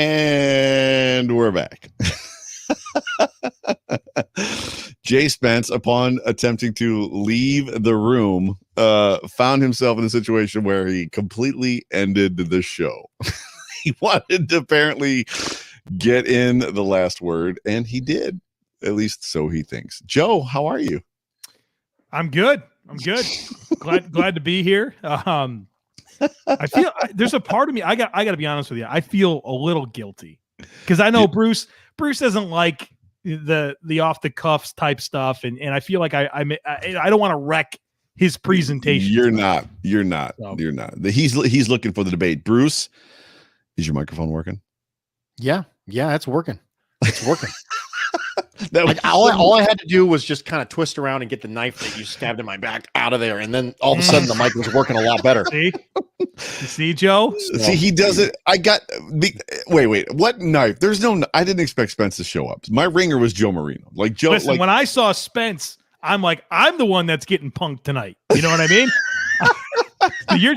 And we're back. Jay Spence, upon attempting to leave the room, found himself in a situation where he completely ended the show. He wanted to apparently get in the last word, and he did. At least so he thinks. Joe, how are you? I'm good. Glad to be here. I feel there's a part of me. I got to be honest with you. I feel a little guilty because I know Bruce doesn't like the off the cuffs type stuff, and I feel like I don't want to wreck his presentation. You're not. He's looking for the debate. Bruce, is your microphone working? Yeah, it's working. It's working. All I had to do was just kind of twist around and get the knife that you stabbed in my back out of there, and then all of a sudden the mic was working a lot better. See, Joe? See, he does it. Wait. What knife? There's no. I didn't expect Spence to show up. My ringer was Joe Marino. Like Joe. Listen, when I saw Spence, I'm like, I'm the one that's getting punked tonight. You know what I mean? You're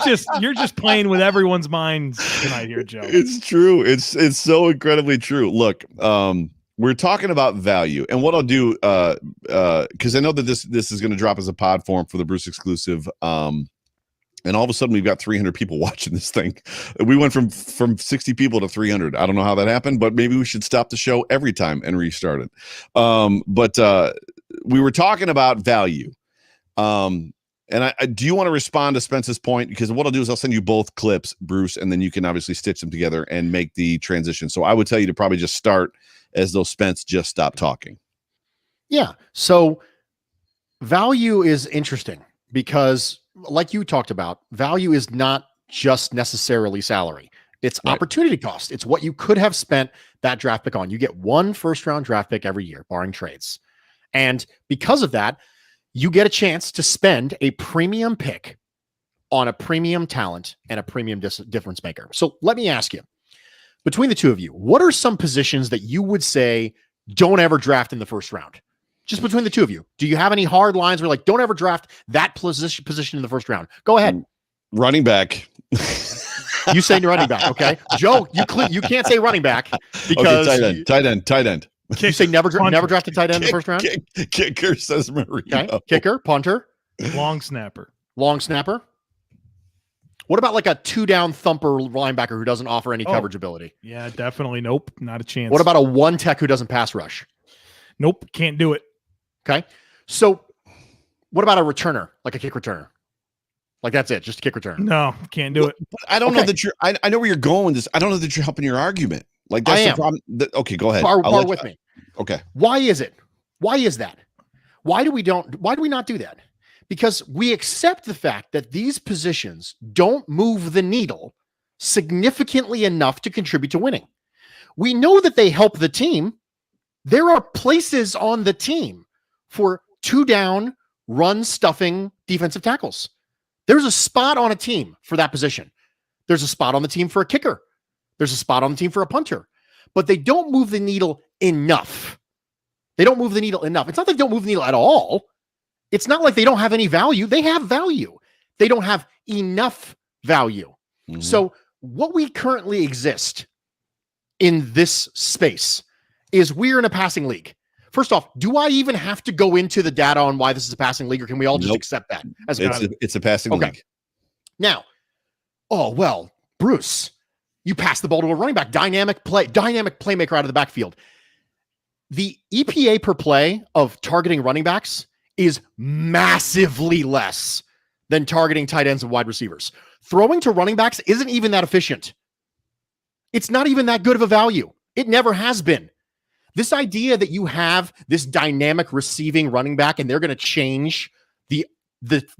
just playing with everyone's minds tonight here, Joe. It's true. It's so incredibly true. Look, we're talking about value, and what I'll do, because I know that this is going to drop as a pod form for the Bruce exclusive, and all of a sudden we've got 300 people watching this thing. We went from 60 people to 300. I don't know how that happened, but maybe we should stop the show every time and restart it. But we were talking about value, and I do you want to respond to Spence's point? Because what I'll do is I'll send you both clips, Bruce, and then you can obviously stitch them together and make the transition. So I would tell you to probably just start as though Spence just stopped talking. Yeah. So value is interesting because, like you talked about, value is not just necessarily salary. It's opportunity cost. It's what you could have spent that draft pick on. You get one first-round draft pick every year, barring trades. And because of that, you get a chance to spend a premium pick on a premium talent and a premium difference maker. So let me ask you, between the two of you, what are some positions that you would say don't ever draft in the first round? Just between the two of you. Do you have any hard lines where like, don't ever draft that position in the first round? Go ahead. Running back. You say running back. Okay. Joe, you can't say running back because tight end. You say never draft a tight end in the first round? Kicker, says Marino. Okay. Kicker, punter. Long snapper. What about like a 2-down thumper linebacker who doesn't offer any coverage ability? Yeah, definitely. Nope. Not a chance. What about a 1 tech who doesn't pass rush? Nope. Can't do it. Okay. So what about a returner, like a kick returner? Like that's it, just a kick returner. No, can't do it. But I don't know that I know where you're going with this. I don't know that you're helping your argument. Like that's the problem. Okay, go ahead. Bar with me. Okay. Why is it? Why is that? Why do we not do that? Because we accept the fact that these positions don't move the needle significantly enough to contribute to winning. We know that they help the team. There are places on the team for 2-down, run stuffing defensive tackles. There's a spot on a team for that position. There's a spot on the team for a kicker. There's a spot on the team for a punter. But they don't move the needle enough. It's not like they don't move the needle at all. It's not like they don't have any value. They have value. They don't have enough value. Mm-hmm. So what we currently exist in this space is we're in a passing league. First off, do I even have to go into the data on why this is a passing league, or can we all just accept that? It's a passing league. Now, Bruce, you pass the ball to a running back, dynamic playmaker out of the backfield. The EPA per play of targeting running backs is massively less than targeting tight ends and wide receivers. Throwing to running backs isn't even that efficient. It's not even that good of a value. It never has been. This idea that you have this dynamic receiving running back and they're going to change the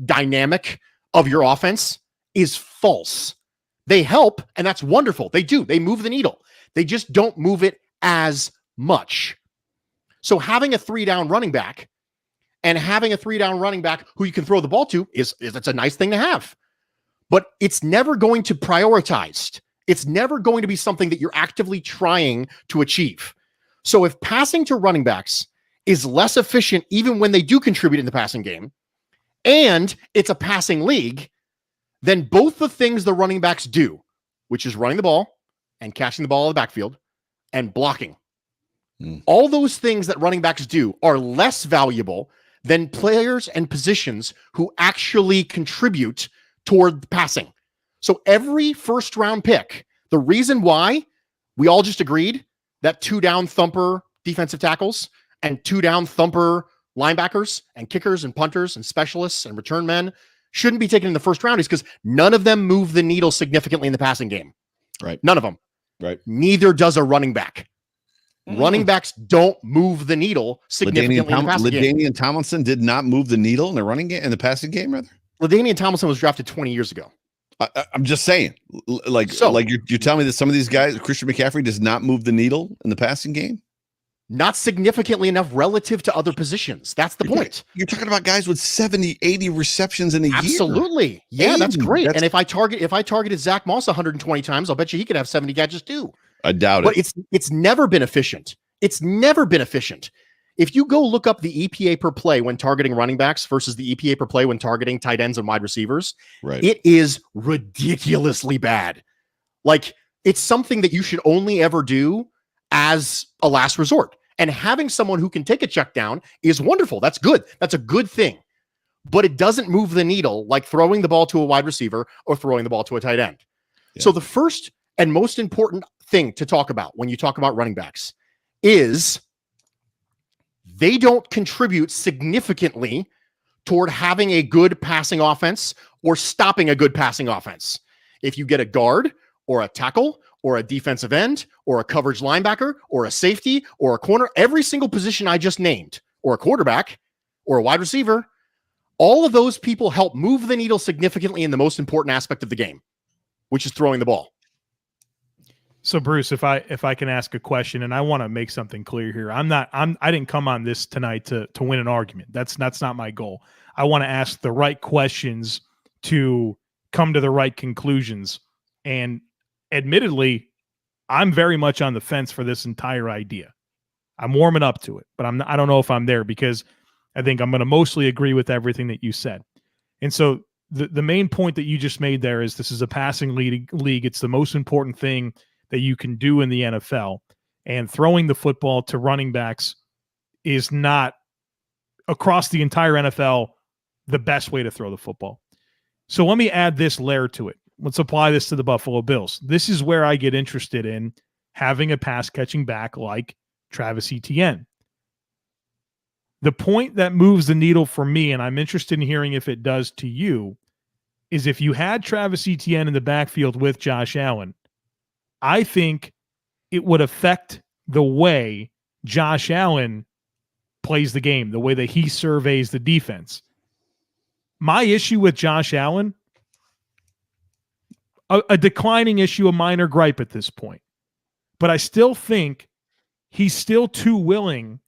dynamic of your offense is false. They help, and that's wonderful. They do. They move the needle. They just don't move it as much. So having a 3-down running back and having a 3-down running back who you can throw the ball to that's a nice thing to have. But it's never going to prioritized. It's never going to be something that you're actively trying to achieve. So if passing to running backs is less efficient even when they do contribute in the passing game, and it's a passing league, then both the things the running backs do, which is running the ball and catching the ball in the backfield and blocking. All those things that running backs do are less valuable than players and positions who actually contribute toward passing. So every first round pick, the reason why we all just agreed that 2 down thumper defensive tackles and 2 down thumper linebackers and kickers and punters and specialists and return men shouldn't be taken in the first round is because none of them move the needle significantly in the passing game. Right. None of them. Right. Neither does a running back. Running backs don't move the needle significantly in the passing game. LaDainian Tomlinson did not move the needle in the running game, in the passing game, rather. LaDainian Tomlinson was drafted 20 years ago. I'm just saying, like you're telling me that some of these guys, Christian McCaffrey, does not move the needle in the passing game? Not significantly enough relative to other positions. That's the point. You're talking about guys with 70, 80 receptions in a year. Absolutely. Yeah, 80, that's great. And if I targeted Zach Moss 120 times, I'll bet you he could have 70 catches too. I doubt it. But it's never been efficient. It's never been efficient. If you go look up the EPA per play when targeting running backs versus the EPA per play when targeting tight ends and wide receivers, right, it is ridiculously bad. Like, it's something that you should only ever do as a last resort. And having someone who can take a check down is wonderful. That's good. That's a good thing. But it doesn't move the needle like throwing the ball to a wide receiver or throwing the ball to a tight end. Yeah. So the first and most important thing to talk about when you talk about running backs is they don't contribute significantly toward having a good passing offense or stopping a good passing offense. If you get a guard or a tackle or a defensive end or a coverage linebacker or a safety or a corner, every single position I just named, or a quarterback or a wide receiver, all of those people help move the needle significantly in the most important aspect of the game, which is throwing the ball. So Bruce, if I can ask a question, and I want to make something clear here, I didn't come on this tonight to win an argument. That's not my goal. I want to ask the right questions to come to the right conclusions. And admittedly, I'm very much on the fence for this entire idea. I'm warming up to it, but I don't know if I'm there because I think I'm going to mostly agree with everything that you said. And so the main point that you just made there is this is a passing league. It's the most important thing that you can do in the NFL, and throwing the football to running backs is not, across the entire NFL, the best way to throw the football. So let me add this layer to it. Let's apply this to the Buffalo Bills. This is where I get interested in having a pass-catching back like Travis Etienne. The point that moves the needle for me, and I'm interested in hearing if it does to you, is if you had Travis Etienne in the backfield with Josh Allen, I think it would affect the way Josh Allen plays the game, the way that he surveys the defense. My issue with Josh Allen, a declining issue, a minor gripe at this point, but I still think he's still too willing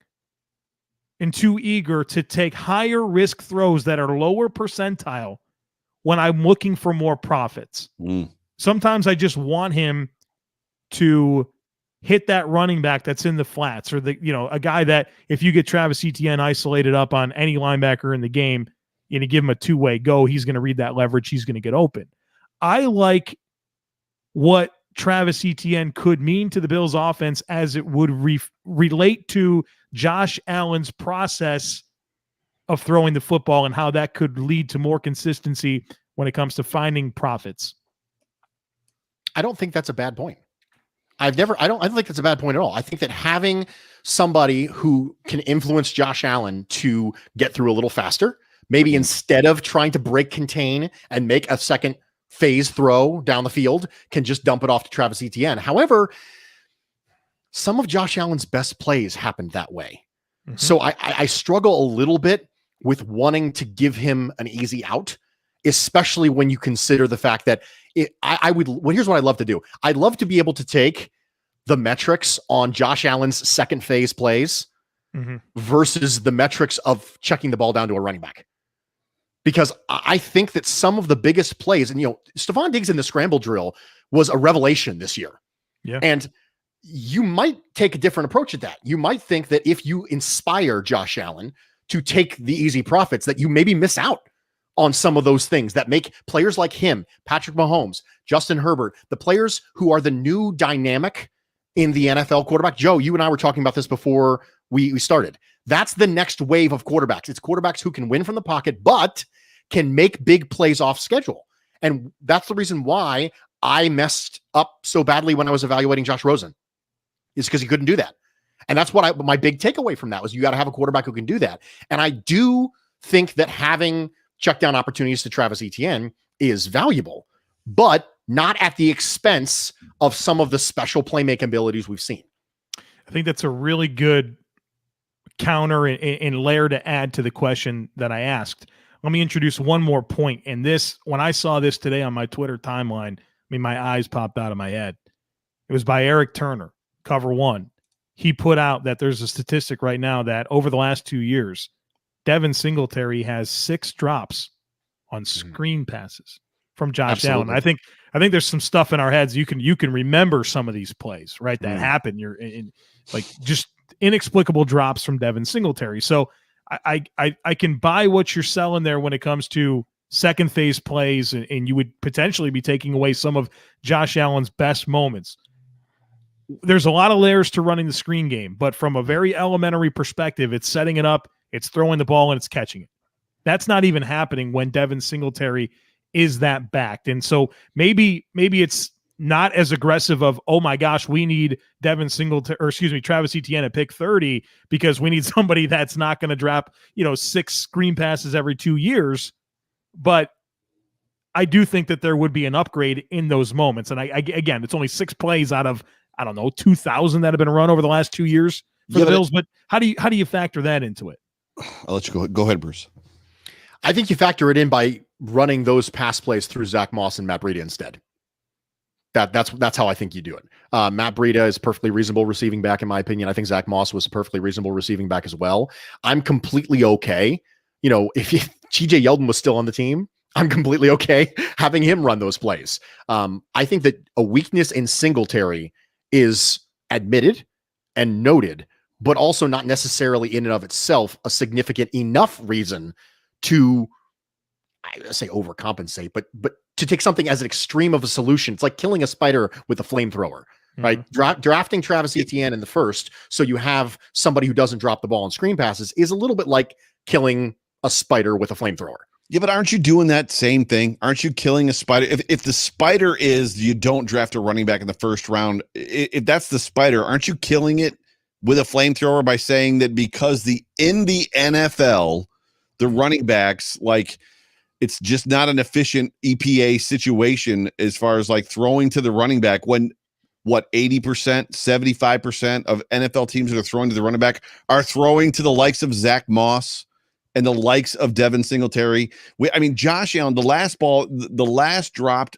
and too eager to take higher risk throws that are lower percentile when I'm looking for more profits. Sometimes I just want him to hit that running back that's in the flats, or a guy that if you get Travis Etienne isolated up on any linebacker in the game and you give him a two-way go, he's going to read that leverage. He's going to get open. I like what Travis Etienne could mean to the Bills offense as it would relate to Josh Allen's process of throwing the football and how that could lead to more consistency when it comes to finding profits. I don't think that's a bad point. I don't think that's a bad point at all. I think that having somebody who can influence Josh Allen to get through a little faster, maybe instead of trying to break contain and make a second phase throw down the field, can just dump it off to Travis Etienne. However, some of Josh Allen's best plays happened that way. Mm-hmm. So I struggle a little bit with wanting to give him an easy out, especially when you consider the fact that here's what I'd love to do. I'd love to be able to take the metrics on Josh Allen's second phase plays versus the metrics of checking the ball down to a running back. Because I think that some of the biggest plays, and Stephon Diggs in the scramble drill was a revelation this year. Yeah. And you might take a different approach at that. You might think that if you inspire Josh Allen to take the easy profits, that you maybe miss out on some of those things that make players like him, Patrick Mahomes, Justin Herbert, the players who are the new dynamic in the NFL quarterback. Joe, you and I were talking about this before we started. That's the next wave of quarterbacks. It's quarterbacks who can win from the pocket, but can make big plays off schedule. And that's the reason why I messed up so badly when I was evaluating Josh Rosen, is because he couldn't do that. And that's what my big takeaway from that was, you got to have a quarterback who can do that. And I do think that having check down opportunities to Travis Etienne is valuable, but not at the expense of some of the special playmaking abilities we've seen. I think that's a really good counter and layer to add to the question that I asked. Let me introduce one more point. And this, when I saw this today on my Twitter timeline, I mean, my eyes popped out of my head. It was by Eric Turner, Cover One. He put out that there's a statistic right now that over the last 2 years, Devin Singletary has 6 drops on screen passes from Josh Allen. I think there's some stuff in our heads. You can remember some of these plays, right? That happen. You're in, like, just inexplicable drops from Devin Singletary. So I can buy what you're selling there when it comes to second phase plays, and you would potentially be taking away some of Josh Allen's best moments. There's a lot of layers to running the screen game, but from a very elementary perspective, it's setting it up, it's throwing the ball, and it's catching it. That's not even happening when Devin Singletary is that backed. And so maybe it's not as aggressive of, oh my gosh, we need Travis Etienne at pick 30 because we need somebody that's not going to drop, 6 screen passes every 2 years. But I do think that there would be an upgrade in those moments. And again, it's only 6 plays out of, 2,000 that have been run over the last 2 years for the Bills. But how do you factor that into it? I'll let you go. Go ahead, Bruce. I think you factor it in by running those pass plays through Zach Moss and Matt Breida instead. That's how I think you do it. Matt Breida is perfectly reasonable receiving back, in my opinion. I think Zach Moss was a perfectly reasonable receiving back as well. I'm completely okay. If TJ Yeldon was still on the team, I'm completely okay having him run those plays. I think that a weakness in Singletary is admitted and noted, but also not necessarily in and of itself a significant enough reason to, I say overcompensate, but to take something as an extreme of a solution. It's like killing a spider with a flamethrower, right? Drafting Travis Etienne in the first, so you have somebody who doesn't drop the ball on screen passes, is a little bit like killing a spider with a flamethrower. Yeah, but aren't you doing that same thing? Aren't you killing a spider? If the spider is you don't draft a running back in the first round, if that's the spider, aren't you killing it with a flamethrower by saying that because in the NFL, the running backs, like, it's just not an efficient EPA situation as far as like throwing to the running back when 80%, 75% of NFL teams that are throwing to the running back are throwing to the likes of Zach Moss and the likes of Devin Singletary. Josh Allen, the last dropped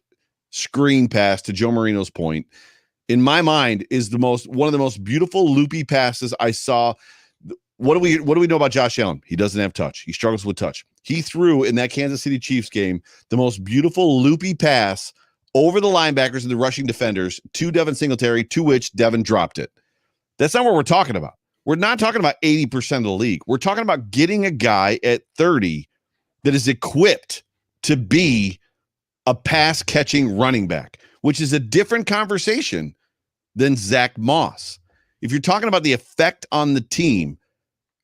screen pass, to Joe Marino's point, in my mind, is one of the most beautiful loopy passes I saw. What do we know about Josh Allen? He doesn't have touch. He struggles with touch. He threw in that Kansas City Chiefs game the most beautiful loopy pass over the linebackers and the rushing defenders to Devin Singletary, to which Devin dropped it. That's not what we're talking about. We're not talking about 80% of the league. We're talking about getting a guy at 30 that is equipped to be a pass-catching running back, which is a different conversation than Zach Moss. If you're talking about the effect on the team,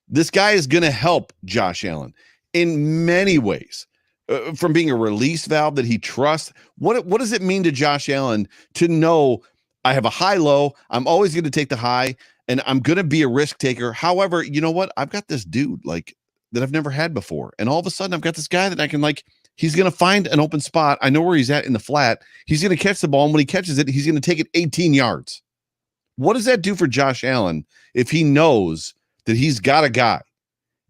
this guy is going to help Josh Allen in many ways, from being a release valve that he trusts. What does it mean to Josh Allen to know I have a high-low, I'm always going to take the high, and I'm going to be a risk taker. However, you know what? I've got this dude that I've never had before. And all of a sudden I've got this guy that I can he's going to find an open spot. I know where he's at in the flat. He's going to catch the ball. And when he catches it, he's going to take it 18 yards. What does that do for Josh Allen if he knows that he's got a guy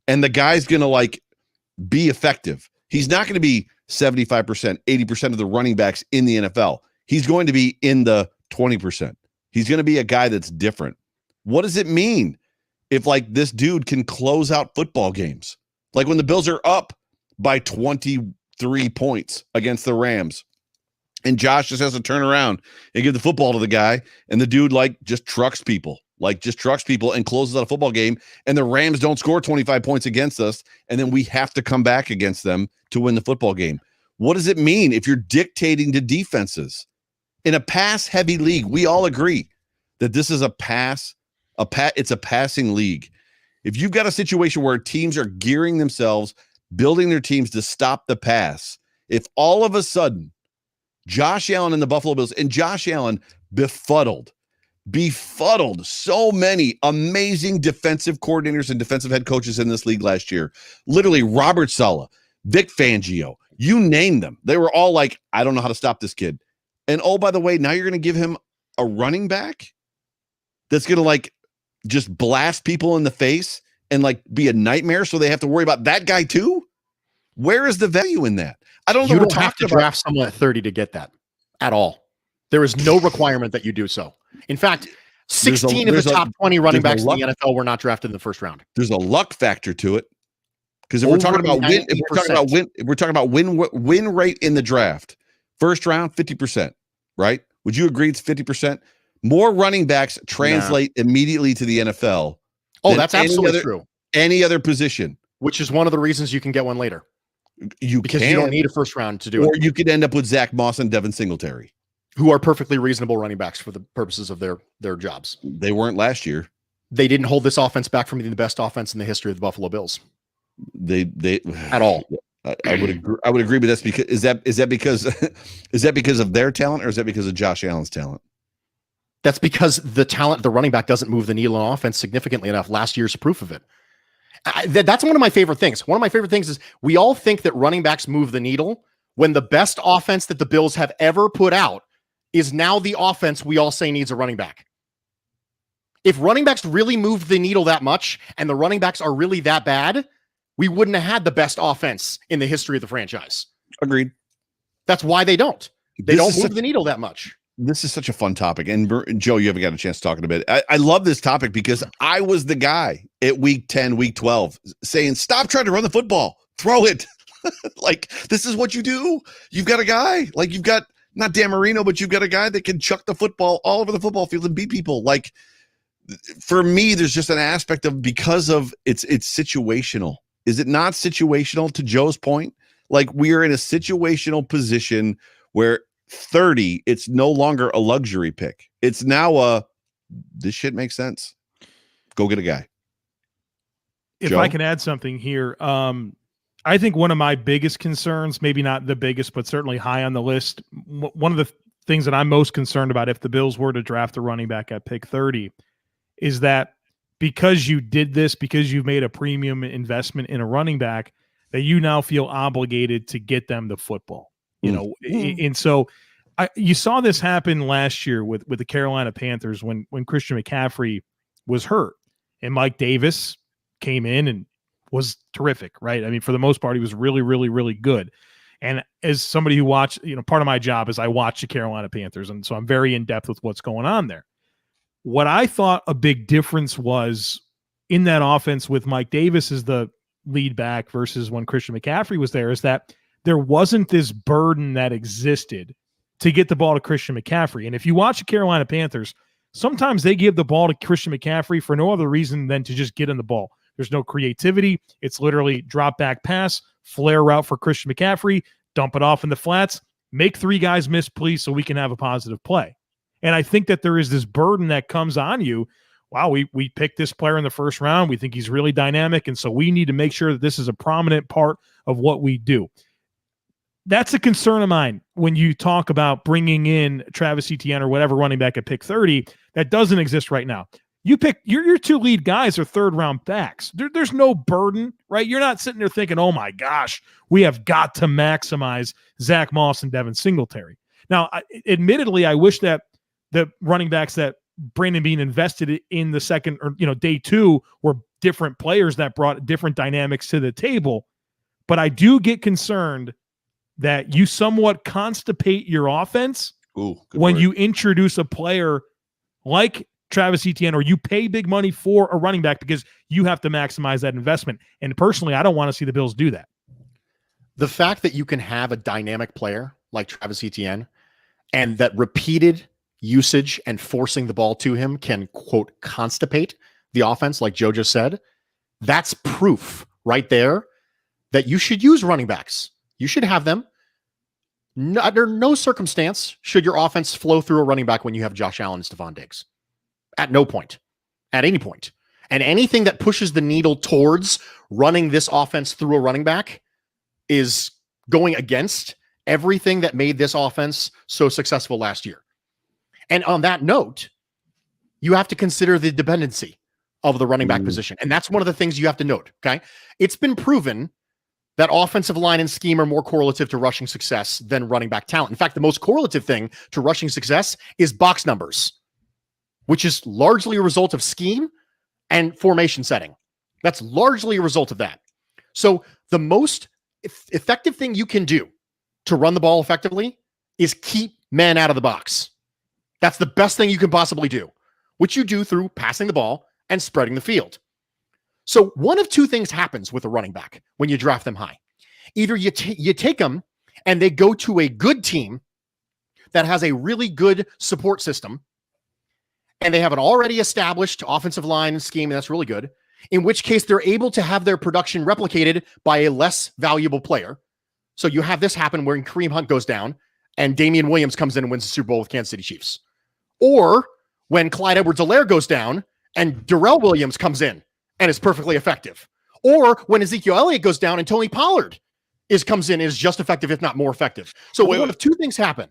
and the guy's going to be effective? He's not going to be 75%, 80% of the running backs in the NFL. He's going to be in the 20%. He's going to be a guy that's different. What does it mean if this dude can close out football games? Like when the Bills are up by 23 points against the Rams and Josh just has to turn around and give the football to the guy and the dude just trucks people. like just trucks people and closes out a football game, and the Rams don't score 25 points against us, and then we have to come back against them to win the football game. What does it mean if you're dictating to defenses? In a pass-heavy league, we all agree that this is it's a passing league. If you've got a situation where teams are gearing themselves, building their teams to stop the pass, if all of a sudden Josh Allen and the Buffalo Bills, and Josh Allen befuddled so many amazing defensive coordinators and defensive head coaches in this league last year. Literally Robert Saleh, Vic Fangio, you name them. They were all like, I don't know how to stop this kid. And oh, by the way, now you're going to give him a running back that's going to like just blast people in the face and like be a nightmare. So they have to worry about that guy too. Where is the value in that? I don't know. You don't have to draft someone at 30 to get that at all. There is no requirement that you do so. In fact, 16 of the top 20 running backs in the NFL were not drafted in the first round. There's a luck factor to it. Because if we're talking about win rate in the draft, first round, 50%, right? Would you agree it's 50%? More running backs translate immediately to the NFL. Oh, that's absolutely true. Any other position. Which is one of the reasons you can get one later. Because you don't need a first round to do it. Or you could end up with Zach Moss and Devin Singletary, who are perfectly reasonable running backs for the purposes of their jobs. They weren't last year. They didn't hold this offense back from being the best offense in the history of the Buffalo Bills. They at all. I would agree, but that's because is that because of their talent, or is that because of Josh Allen's talent? That's because the talent of the running back doesn't move the needle on offense significantly enough. Last year's proof of it. That's one of my favorite things. One of my favorite things is we all think that running backs move the needle when the best offense that the Bills have ever put out is now the offense we all say needs a running back. If running backs really moved the needle that much and the running backs are really that bad, we wouldn't have had the best offense in the history of the franchise. Agreed. That's why they don't. They don't move the needle that much. This is such a fun topic. And Joe, you haven't got a chance to talk in a bit. I love this topic because I was the guy at week 10, week 12 saying, stop trying to run the football, throw it. Like, this is what you do. You've got a guy, like you've got not Dan Marino, but you've got a guy that can chuck the football all over the football field and beat people. Like, for me, there's just an aspect of, because of it's situational. Is it not situational, to Joe's point? Like, we are in a situational position where 30, it's no longer a luxury pick. It's now this shit makes sense. Go get a guy. If Joe? I can add something here, I think one of my biggest concerns, maybe not the biggest, but certainly high on the list, one of the things that I'm most concerned about if the Bills were to draft a running back at pick 30 is that because you did this, because you've made a premium investment in a running back, that you now feel obligated to get them the football. You know, and so you saw this happen last year with the Carolina Panthers when Christian McCaffrey was hurt and Mike Davis came in and was terrific, right? I mean, for the most part, he was really, really, really good. And as somebody who watched, part of my job is I watch the Carolina Panthers, and so I'm very in depth with what's going on there. What I thought a big difference was in that offense with Mike Davis as the lead back versus when Christian McCaffrey was there, is that there wasn't this burden that existed to get the ball to Christian McCaffrey. And if you watch the Carolina Panthers, sometimes they give the ball to Christian McCaffrey for no other reason than to just get in the ball. There's no creativity. It's literally drop back pass, flare route for Christian McCaffrey, dump it off in the flats, make three guys miss, please, so we can have a positive play. And I think that there is this burden that comes on you. Wow, we picked this player in the first round. We think he's really dynamic, and so we need to make sure that this is a prominent part of what we do. That's a concern of mine when you talk about bringing in Travis Etienne or whatever running back at pick 30. That doesn't exist right now. You pick your two lead guys are third round backs. There's no burden, right? You're not sitting there thinking, oh my gosh, we have got to maximize Zach Moss and Devin Singletary. Now, admittedly, I wish that the running backs that Brandon Beane invested in the second or day two were different players that brought different dynamics to the table. But I do get concerned that you somewhat constipate your offense when you introduce a player like Travis Etienne, or you pay big money for a running back because you have to maximize that investment. And personally, I don't want to see the Bills do that. The fact that you can have a dynamic player like Travis Etienne and that repeated usage and forcing the ball to him can, quote, constipate the offense, like Joe just said, that's proof right there that you should use running backs. You should have them. Under no circumstance should your offense flow through a running back when you have Josh Allen and Stephon Diggs. At no point. At any point. And anything that pushes the needle towards running this offense through a running back is going against everything that made this offense so successful last year. And on that note, you have to consider the dependency of the running back position. And that's one of the things you have to note, okay? It's been proven that offensive line and scheme are more correlative to rushing success than running back talent. In fact, the most correlative thing to rushing success is box numbers, which is largely a result of scheme and formation setting. That's largely a result of that. So the most effective thing you can do to run the ball effectively is keep men out of the box. That's the best thing you can possibly do, which you do through passing the ball and spreading the field. So one of two things happens with a running back when you draft them high. Either you take them and they go to a good team that has a really good support system, and they have an already established offensive line and scheme, and that's really good, in which case they're able to have their production replicated by a less valuable player. So you have this happen where Kareem Hunt goes down and Damian Williams comes in and wins the Super Bowl with Kansas City Chiefs. Or when Clyde Edwards-Helaire goes down and Darrell Williams comes in and is perfectly effective. Or when Ezekiel Elliott goes down and Tony Pollard comes in and is just effective, if not more effective. So one of two things happen.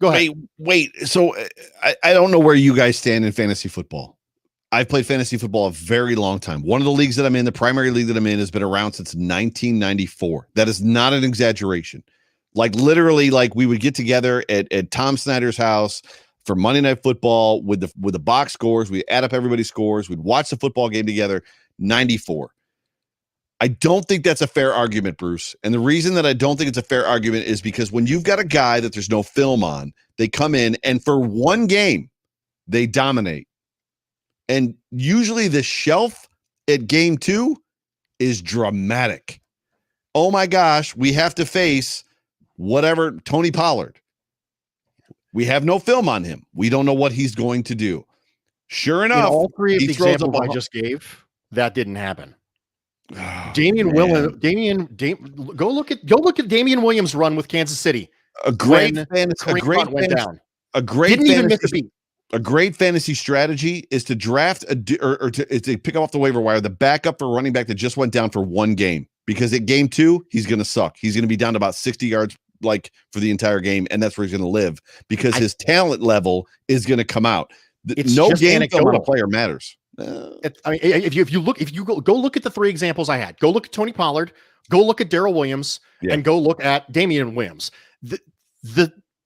Go ahead. Wait. So I don't know where you guys stand in fantasy football. I've played fantasy football a very long time. One of the leagues that I'm in, the primary league that I'm in, has been around since 1994. That is not an exaggeration. Like literally, like we would get together at Tom Snyder's house for Monday Night Football with the box scores. We add up everybody's scores. We'd watch the football game together. 94. I don't think that's a fair argument, Bruce. And the reason that I don't think it's a fair argument is because when you've got a guy that there's no film on, they come in and for one game, they dominate. And usually the shelf at game 2 is dramatic. Oh my gosh, we have to face whatever, Tony Pollard. We have no film on him. We don't know what he's going to do. Sure enough, in all three of the examples I just gave, that didn't happen. Damian Williams. Go look at Damian Williams' run with Kansas City. A great fantasy strategy is to draft to pick off the waiver wire the backup for running back that just went down for one game, because at game 2 he's going to suck. He's going to be down to about 60 yards like for the entire game, and that's where he's going to live because his talent level is going to come out. No game film on a player matters. If you go look at the three examples I had, go look at Tony Pollard, go look at Darrell Williams, and go look at Damian Williams.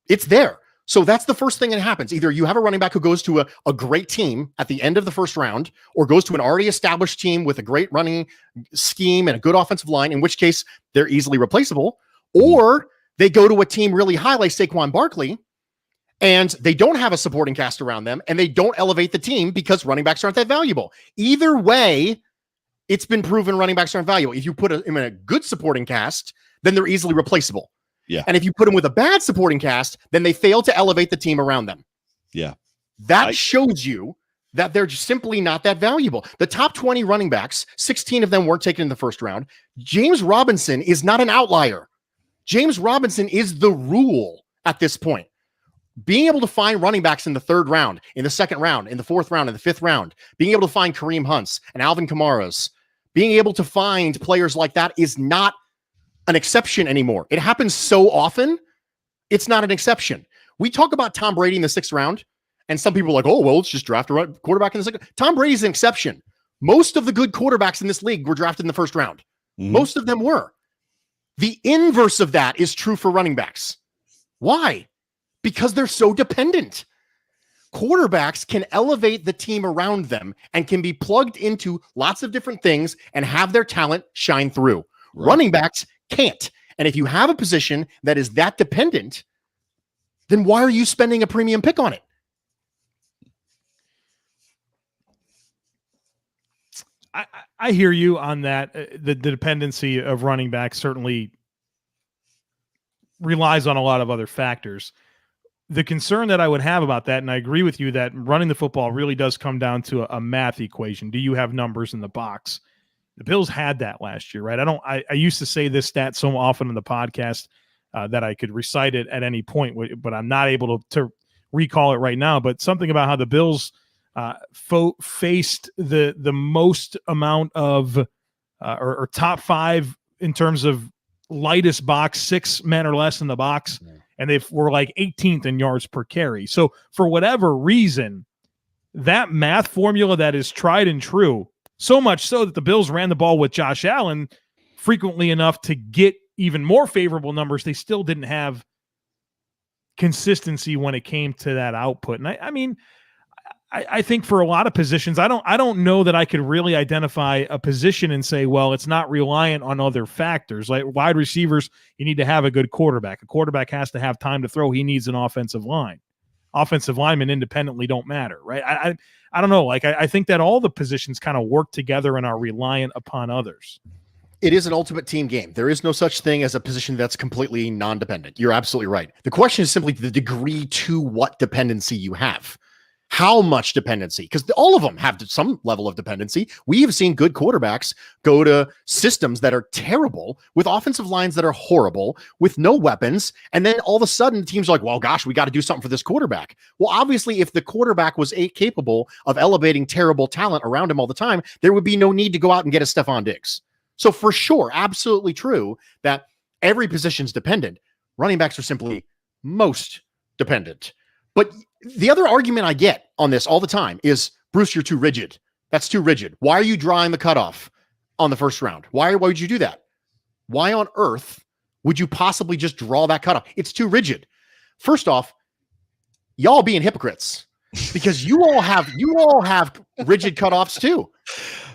It's there. So that's the first thing that happens. Either you have a running back who goes to a great team at the end of the first round, or goes to an already established team with a great running scheme and a good offensive line, in which case they're easily replaceable, or they go to a team really high like Saquon Barkley, and they don't have a supporting cast around them, and they don't elevate the team because running backs aren't that valuable. Either way, it's been proven running backs aren't valuable. If you put them in a good supporting cast, then they're easily replaceable. Yeah. And if you put them with a bad supporting cast, then they fail to elevate the team around them. Yeah. That shows you that they're just simply not that valuable. The top 20 running backs, 16 of them weren't taken in the first round. James Robinson is not an outlier. James Robinson is the rule at this point. Being able to find running backs in the third round, in the second round, in the fourth round, in the fifth round, being able to find Kareem Hunts and Alvin Kamara's, being able to find players like that is not an exception anymore. It happens so often, it's not an exception. We talk about Tom Brady in the 6th round, and some people are like, oh, well, let's just draft a quarterback in the 2nd. Tom Brady's an exception. Most of the good quarterbacks in this league were drafted in the 1st round. Most of them were. The inverse of that is true for running backs. Why? Because they're so dependent. Quarterbacks can elevate the team around them and can be plugged into lots of different things and have their talent shine through. Right. Running backs can't. And if you have a position that is that dependent, then why are you spending a premium pick on it? I hear you on that. The dependency of running backs certainly relies on a lot of other factors. the concern that I would have about that, and I agree with you that running the football really does come down to a math equation. Do you have numbers in the box? The Bills had that last year, right? I used to say this stat so often in the podcast that I could recite it at any point, but I'm not able to recall it right now. But something about how the Bills faced the most amount of or top 5 in terms of lightest box, 6 men or less in the box, and they were like 18th in yards per carry. So for whatever reason, that math formula that is tried and true, so much so that the Bills ran the ball with Josh Allen frequently enough to get even more favorable numbers, they still didn't have consistency when it came to that output. And I think for a lot of positions, I don't know that I could really identify a position and say, well, it's not reliant on other factors. Like wide receivers, you need to have a good quarterback. A quarterback has to have time to throw. He needs an offensive line. Offensive linemen independently don't matter, right? I don't know. Like I think that all the positions kind of work together and are reliant upon others. It is an ultimate team game. There is no such thing as a position that's completely non-dependent. You're absolutely right. The question is simply the degree to what dependency you have. How much dependency? Because all of them have some level of dependency. We have seen good quarterbacks go to systems that are terrible with offensive lines that are horrible with no weapons. And then all of a sudden teams are like, well, gosh, we got to do something for this quarterback. Well, obviously, if the quarterback was capable of elevating terrible talent around him all the time, there would be no need to go out and get a Stephon Diggs. So for sure, absolutely true that every position's dependent. Running backs are simply most dependent. But the other argument I get on this all the time is, Bruce, you're too rigid. That's too rigid. Why are you drawing the cutoff on the first round? Why would you do that? Why on earth would you possibly just draw that cutoff? It's too rigid. First off, y'all being hypocrites because you all have rigid cutoffs too.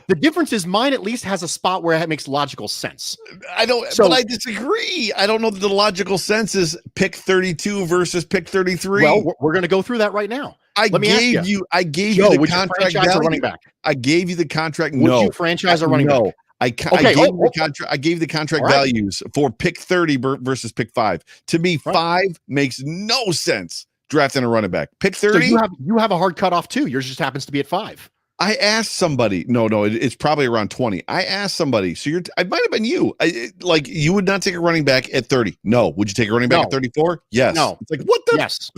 The difference is mine at least has a spot where it makes logical sense. But I disagree. I don't know that the logical sense is pick 32 versus pick 33. Well, we're going to go through that right now. I gave you the contract value. Running back? I gave you the contract. Would you franchise a running back? I gave the contract values for pick 30 versus pick 5. To me, 5 makes no sense drafting a running back. Pick 30. So you have a hard cutoff too. Yours just happens to be at 5. I asked somebody. No, it's probably around 20. I asked somebody. So it might have been you. You would not take a running back at 30. No. Would you take a running back at 34? Yes. No. It's like, what the? Yes.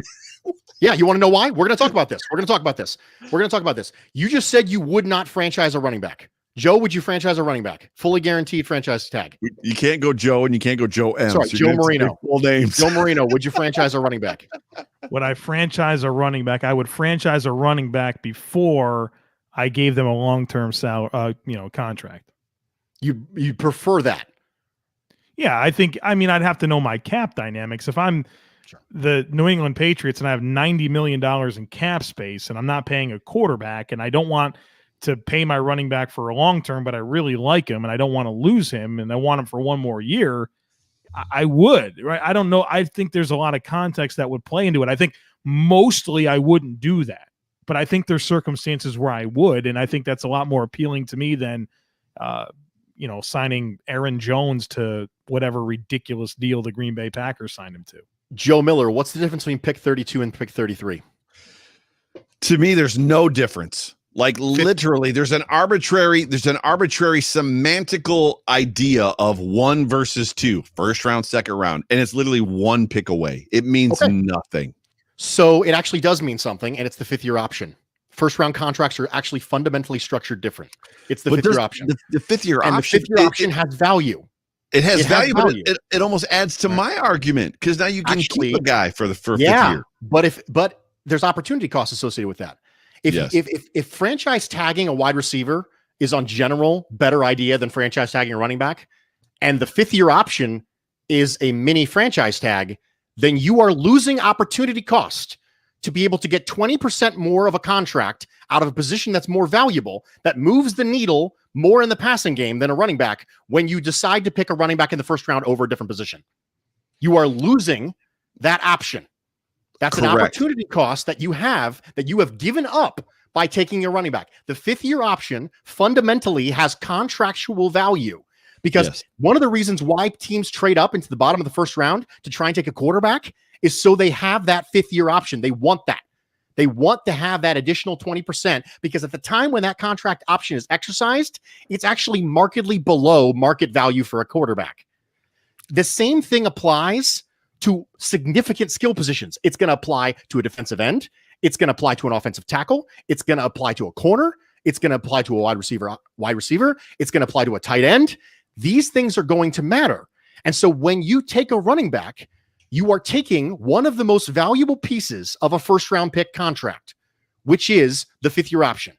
Yeah. You want to know why? We're going to talk about this. You just said you would not franchise a running back. Joe, would you franchise a running back? Fully guaranteed franchise tag. You can't go Joe and you can't go Joe M. Sorry, Joe Marino. Full names. Joe Marino, would you franchise a running back? Would I franchise a running back? I would franchise a running back before I gave them a long-term contract. You prefer that? Yeah, I'd have to know my cap dynamics. If I'm the New England Patriots and I have $90 million in cap space and I'm not paying a quarterback and I don't want to pay my running back for a long term, but I really like him and I don't want to lose him and I want him for one more year, I would, right? I don't know. I think there's a lot of context that would play into it. I think mostly I wouldn't do that, but I think there's circumstances where I would, and I think that's a lot more appealing to me than, signing Aaron Jones to whatever ridiculous deal the Green Bay Packers signed him to. Joe Miller, what's the difference between pick 32 and pick 33? To me, there's no difference. Like literally, there's an arbitrary semantical idea of 1 versus 2, first round, second round, and it's literally 1 pick away. It means nothing. So it actually does mean something, and it's the 5th year option. First round contracts are actually fundamentally structured different. It's the 5th year option. The 5th year and option. The 5th year option has value. It has value, but it almost adds to my argument because now you can keep a guy for 5th year. But there's opportunity costs associated with that. If franchise tagging a wide receiver is on general better idea than franchise tagging a running back, and the 5th year option is a mini franchise tag, then you are losing opportunity cost to be able to get 20% more of a contract out of a position that's more valuable, that moves the needle more in the passing game than a running back when you decide to pick a running back in the first round over a different position. You are losing that option. That's an opportunity cost that you have given up by taking your running back. The 5th year option fundamentally has contractual value because one of the reasons why teams trade up into the bottom of the first round to try and take a quarterback is so they have that 5th-year option. They want that. They want to have that additional 20% because at the time when that contract option is exercised, it's actually markedly below market value for a quarterback. The same thing applies to significant skill positions. It's going to apply to a defensive end. It's going to apply to an offensive tackle. It's going to apply to a corner. It's going to apply to a wide receiver. It's going to apply to a tight end. These things are going to matter. And so when you take a running back, you are taking one of the most valuable pieces of a first-round pick contract, which is the 5th-year option.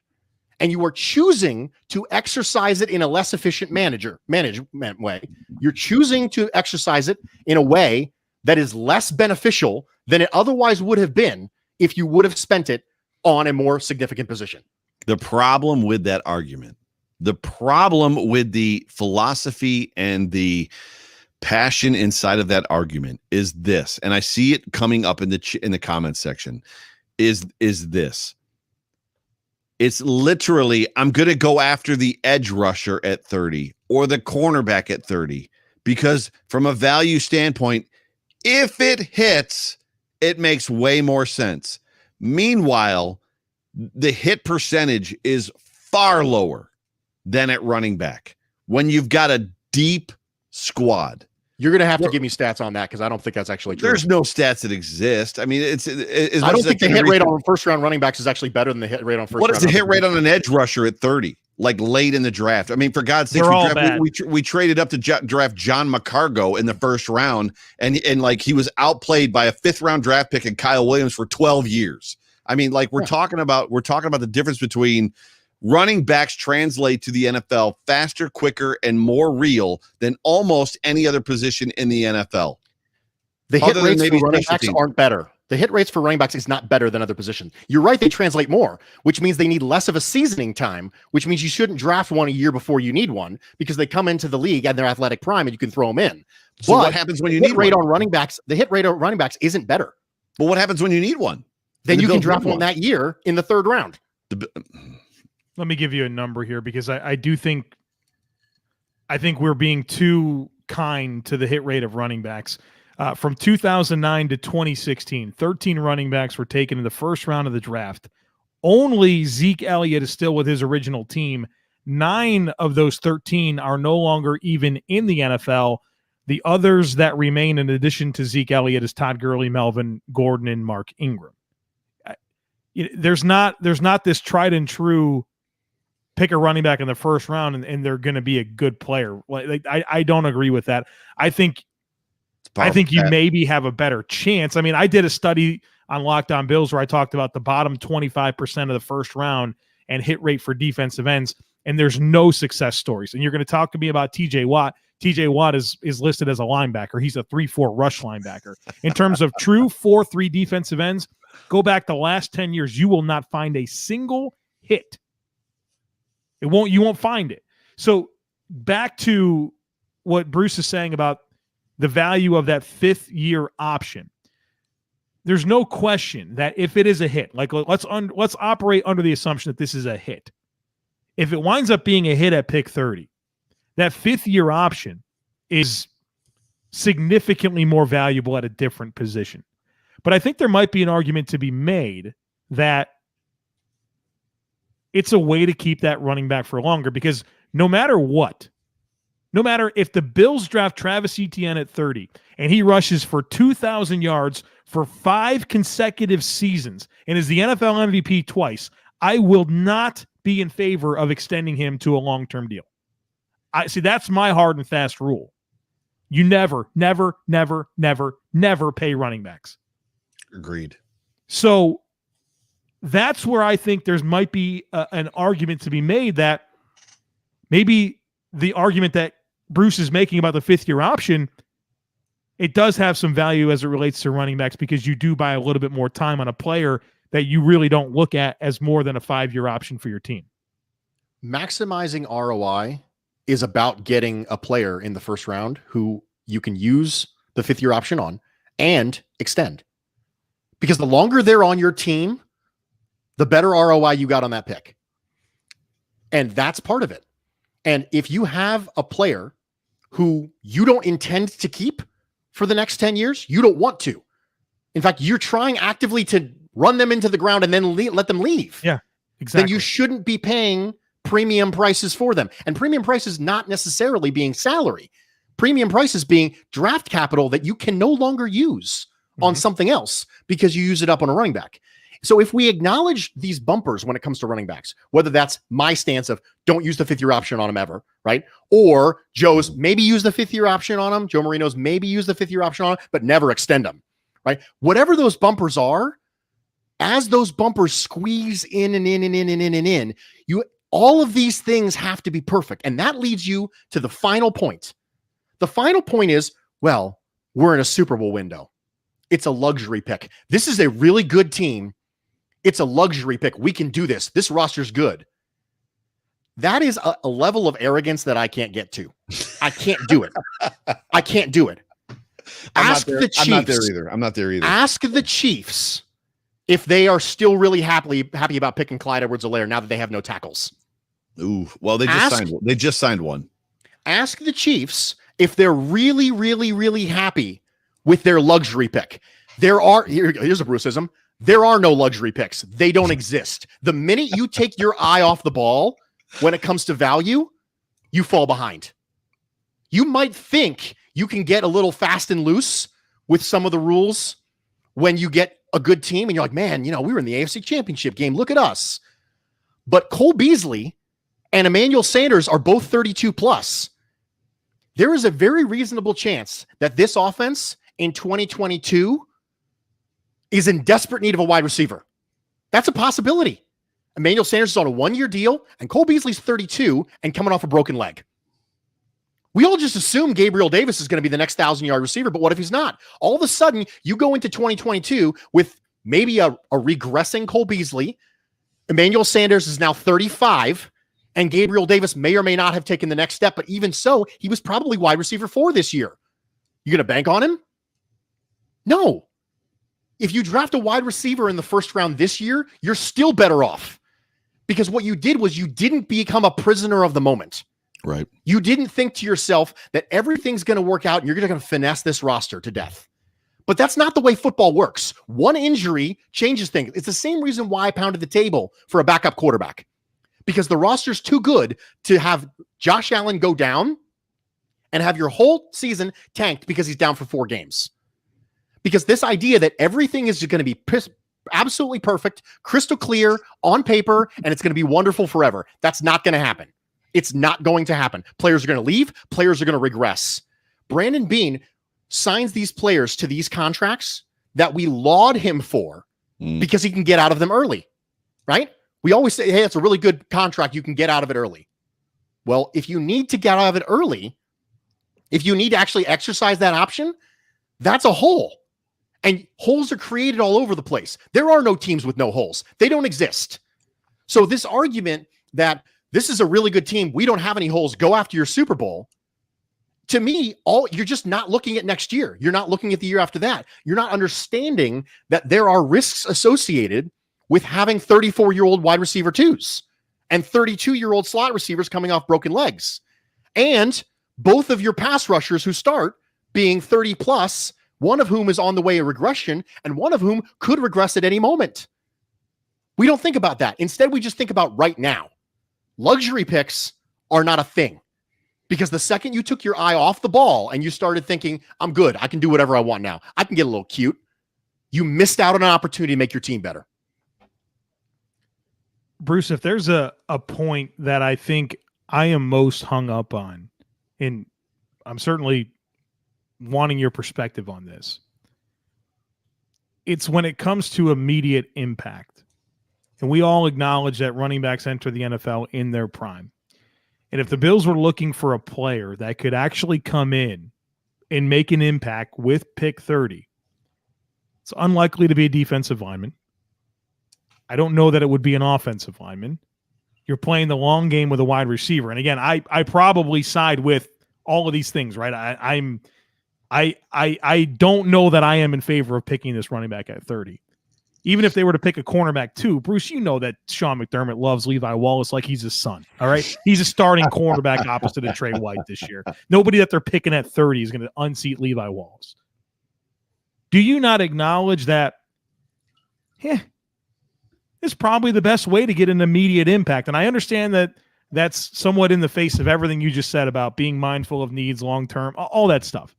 And you are choosing to exercise it in a less efficient management way. You're choosing to exercise it in a way that is less beneficial than it otherwise would have been if you would have spent it on a more significant position. The problem with that argument, the problem with the philosophy and the passion inside of that argument is this, and I see it coming up in the comment section, is this. It's literally, I'm going to go after the edge rusher at 30 or the cornerback at 30 because from a value standpoint, if it hits, it makes way more sense. Meanwhile, the hit percentage is far lower than at running back when you've got a deep squad. You're going to have to give me stats on that because I don't think that's actually true. There's no stats that exist. I mean, I don't think the hit rate on first-round running backs is actually better than the hit rate on first-round. What is the hit rate on an edge rusher at 30? Like late in the draft. I mean, for God's sake, we traded up to draft John McCargo in the first round, and like he was outplayed by a 5th-round draft pick and Kyle Williams for 12 years. I mean, like we're talking about the difference between running backs translate to the NFL faster, quicker, and more real than almost any other position in the NFL. The hit rates for running backs aren't better. The hit rates for running backs is not better than other positions. You're right, they translate more, which means they need less of a seasoning time, which means you shouldn't draft one a year before you need one because they come into the league at their athletic prime and you can throw them in. So what happens when you need rate on running backs? The hit rate on running backs isn't better. But what happens when you need one? Then you can draft one that year in the 3rd round. Let me give you a number here because I think we're being too kind to the hit rate of running backs. From 2009 to 2016, 13 running backs were taken in the first round of the draft. Only Zeke Elliott is still with his original team. 9 of those 13 are no longer even in the NFL. The others that remain in addition to Zeke Elliott is Todd Gurley, Melvin Gordon, and Mark Ingram. There's not this tried and true pick a running back in the first round and they're going to be a good player. I don't agree with that. I think you maybe have a better chance. I mean, I did a study on Locked On Bills where I talked about the bottom 25% of the first round and hit rate for defensive ends, and there's no success stories. And you're going to talk to me about TJ Watt. TJ Watt is listed as a linebacker. He's a 3-4 rush linebacker. In terms of true 4-3 defensive ends, go back the last 10 years, you will not find a single hit. You won't find it. So back to what Bruce is saying about the value of that 5th-year option. There's no question that if it is a hit, like let's operate under the assumption that this is a hit. If it winds up being a hit at pick 30, that 5th-year option is significantly more valuable at a different position. But I think there might be an argument to be made that it's a way to keep that running back for longer because no matter if the Bills draft Travis Etienne at 30 and he rushes for 2,000 yards for 5 consecutive seasons and is the NFL MVP twice, I will not be in favor of extending him to a long-term deal. That's my hard and fast rule. You never pay running backs. Agreed. So that's where I think there might be an argument to be made that maybe the argument that Bruce is making about the 5th-year option, it does have some value as it relates to running backs because you do buy a little bit more time on a player that you really don't look at as more than a 5-year option for your team. Maximizing ROI is about getting a player in the first round who you can use the 5th-year option on and extend. Because the longer they're on your team, the better ROI you got on that pick. And that's part of it. And if you have a player who you don't intend to keep for the next 10 years, you don't want to. In fact, you're trying actively to run them into the ground and then let them leave. Yeah, exactly. Then you shouldn't be paying premium prices for them. And premium prices not necessarily being salary. Premium prices being draft capital that you can no longer use on something else because you use it up on a running back. So if we acknowledge these bumpers when it comes to running backs, whether that's my stance of don't use the 5th-year option on him ever, right? Or Joe's maybe use the 5th-year option on him. Joe Marino's maybe use the 5th-year option on him, but never extend them, right? Whatever those bumpers are, as those bumpers squeeze in and in and in and in and in, all of these things have to be perfect. And that leads you to the final point. The final point is, well, we're in a Super Bowl window. It's a luxury pick. This is a really good team. It's a luxury pick. We can do this. This roster's good. That is a level of arrogance that I can't get to. I can't do it. I can't do it. Ask the Chiefs. I'm not there either. Ask the Chiefs if they are still really happy about picking Clyde Edwards-Helaire now that they have no tackles. Ooh, well, they just signed one. Ask the Chiefs if they're really, really, really happy with their luxury pick. Here's a Bruceism. There are no luxury picks. They don't exist. The minute you take your eye off the ball when it comes to value, you fall behind. You might think you can get a little fast and loose with some of the rules when you get a good team and you're like, man, we were in the AFC Championship game. Look at us. But Cole Beasley and Emmanuel Sanders are both 32 plus. There is a very reasonable chance that this offense in 2022 is in desperate need of a wide receiver. That's a possibility. Emmanuel Sanders is on a 1-year deal, and Cole Beasley's 32 and coming off a broken leg. We all just assume Gabriel Davis is going to be the next 1,000-yard receiver, but what if he's not? All of a sudden, you go into 2022 with maybe a regressing Cole Beasley. Emmanuel Sanders is now 35, and Gabriel Davis may or may not have taken the next step, but even so, he was probably wide receiver 4 this year. You going to bank on him? No. If you draft a wide receiver in the first round this year, you're still better off because what you did was you didn't become a prisoner of the moment. Right. You didn't think to yourself that everything's going to work out and you're going to finesse this roster to death. But that's not the way football works. One injury changes things. It's the same reason why I pounded the table for a backup quarterback because the roster's too good to have Josh Allen go down and have your whole season tanked because he's down for 4 games. Because this idea that everything is going to be absolutely perfect, crystal clear on paper, and it's going to be wonderful forever. That's not going to happen. It's not going to happen. Players are going to leave. Players are going to regress. Brandon Beane signs these players to these contracts that we laud him for because he can get out of them early, right? We always say, hey, it's a really good contract. You can get out of it early. Well, if you need to get out of it early, if you need to actually exercise that option, that's a hole. And holes are created all over the place. There are no teams with no holes. They don't exist. So this argument that this is a really good team, we don't have any holes, go after your Super Bowl, to me, you're just not looking at next year. You're not looking at the year after that. You're not understanding that there are risks associated with having 34-year-old wide receiver 2s and 32-year-old slot receivers coming off broken legs. And both of your pass rushers who start being 30 plus, one of whom is on the way of regression, and one of whom could regress at any moment. We don't think about that. Instead, we just think about right now. Luxury picks are not a thing because the second you took your eye off the ball and you started thinking, I'm good, I can do whatever I want now, I can get a little cute, you missed out on an opportunity to make your team better. Bruce, if there's a point that I think I am most hung up on, and I'm certainly wanting your perspective on this, it's when it comes to immediate impact. And we all acknowledge that running backs enter the NFL in their prime. And if the Bills were looking for a player that could actually come in and make an impact with pick 30, it's unlikely to be a defensive lineman. I don't know that it would be an offensive lineman. You're playing the long game with a wide receiver. And again, I probably side with all of these things, right? I don't know that I am in favor of picking this running back at 30. Even if they were to pick a cornerback too, Bruce, you know that Sean McDermott loves Levi Wallace like he's his son, all right? He's a starting cornerback opposite of Trey White this year. Nobody that they're picking at 30 is going to unseat Levi Wallace. do you not acknowledge that, it's probably the best way to get an immediate impact? And I understand that that's somewhat in the face of everything you just said about being mindful of needs long-term, all that stuff.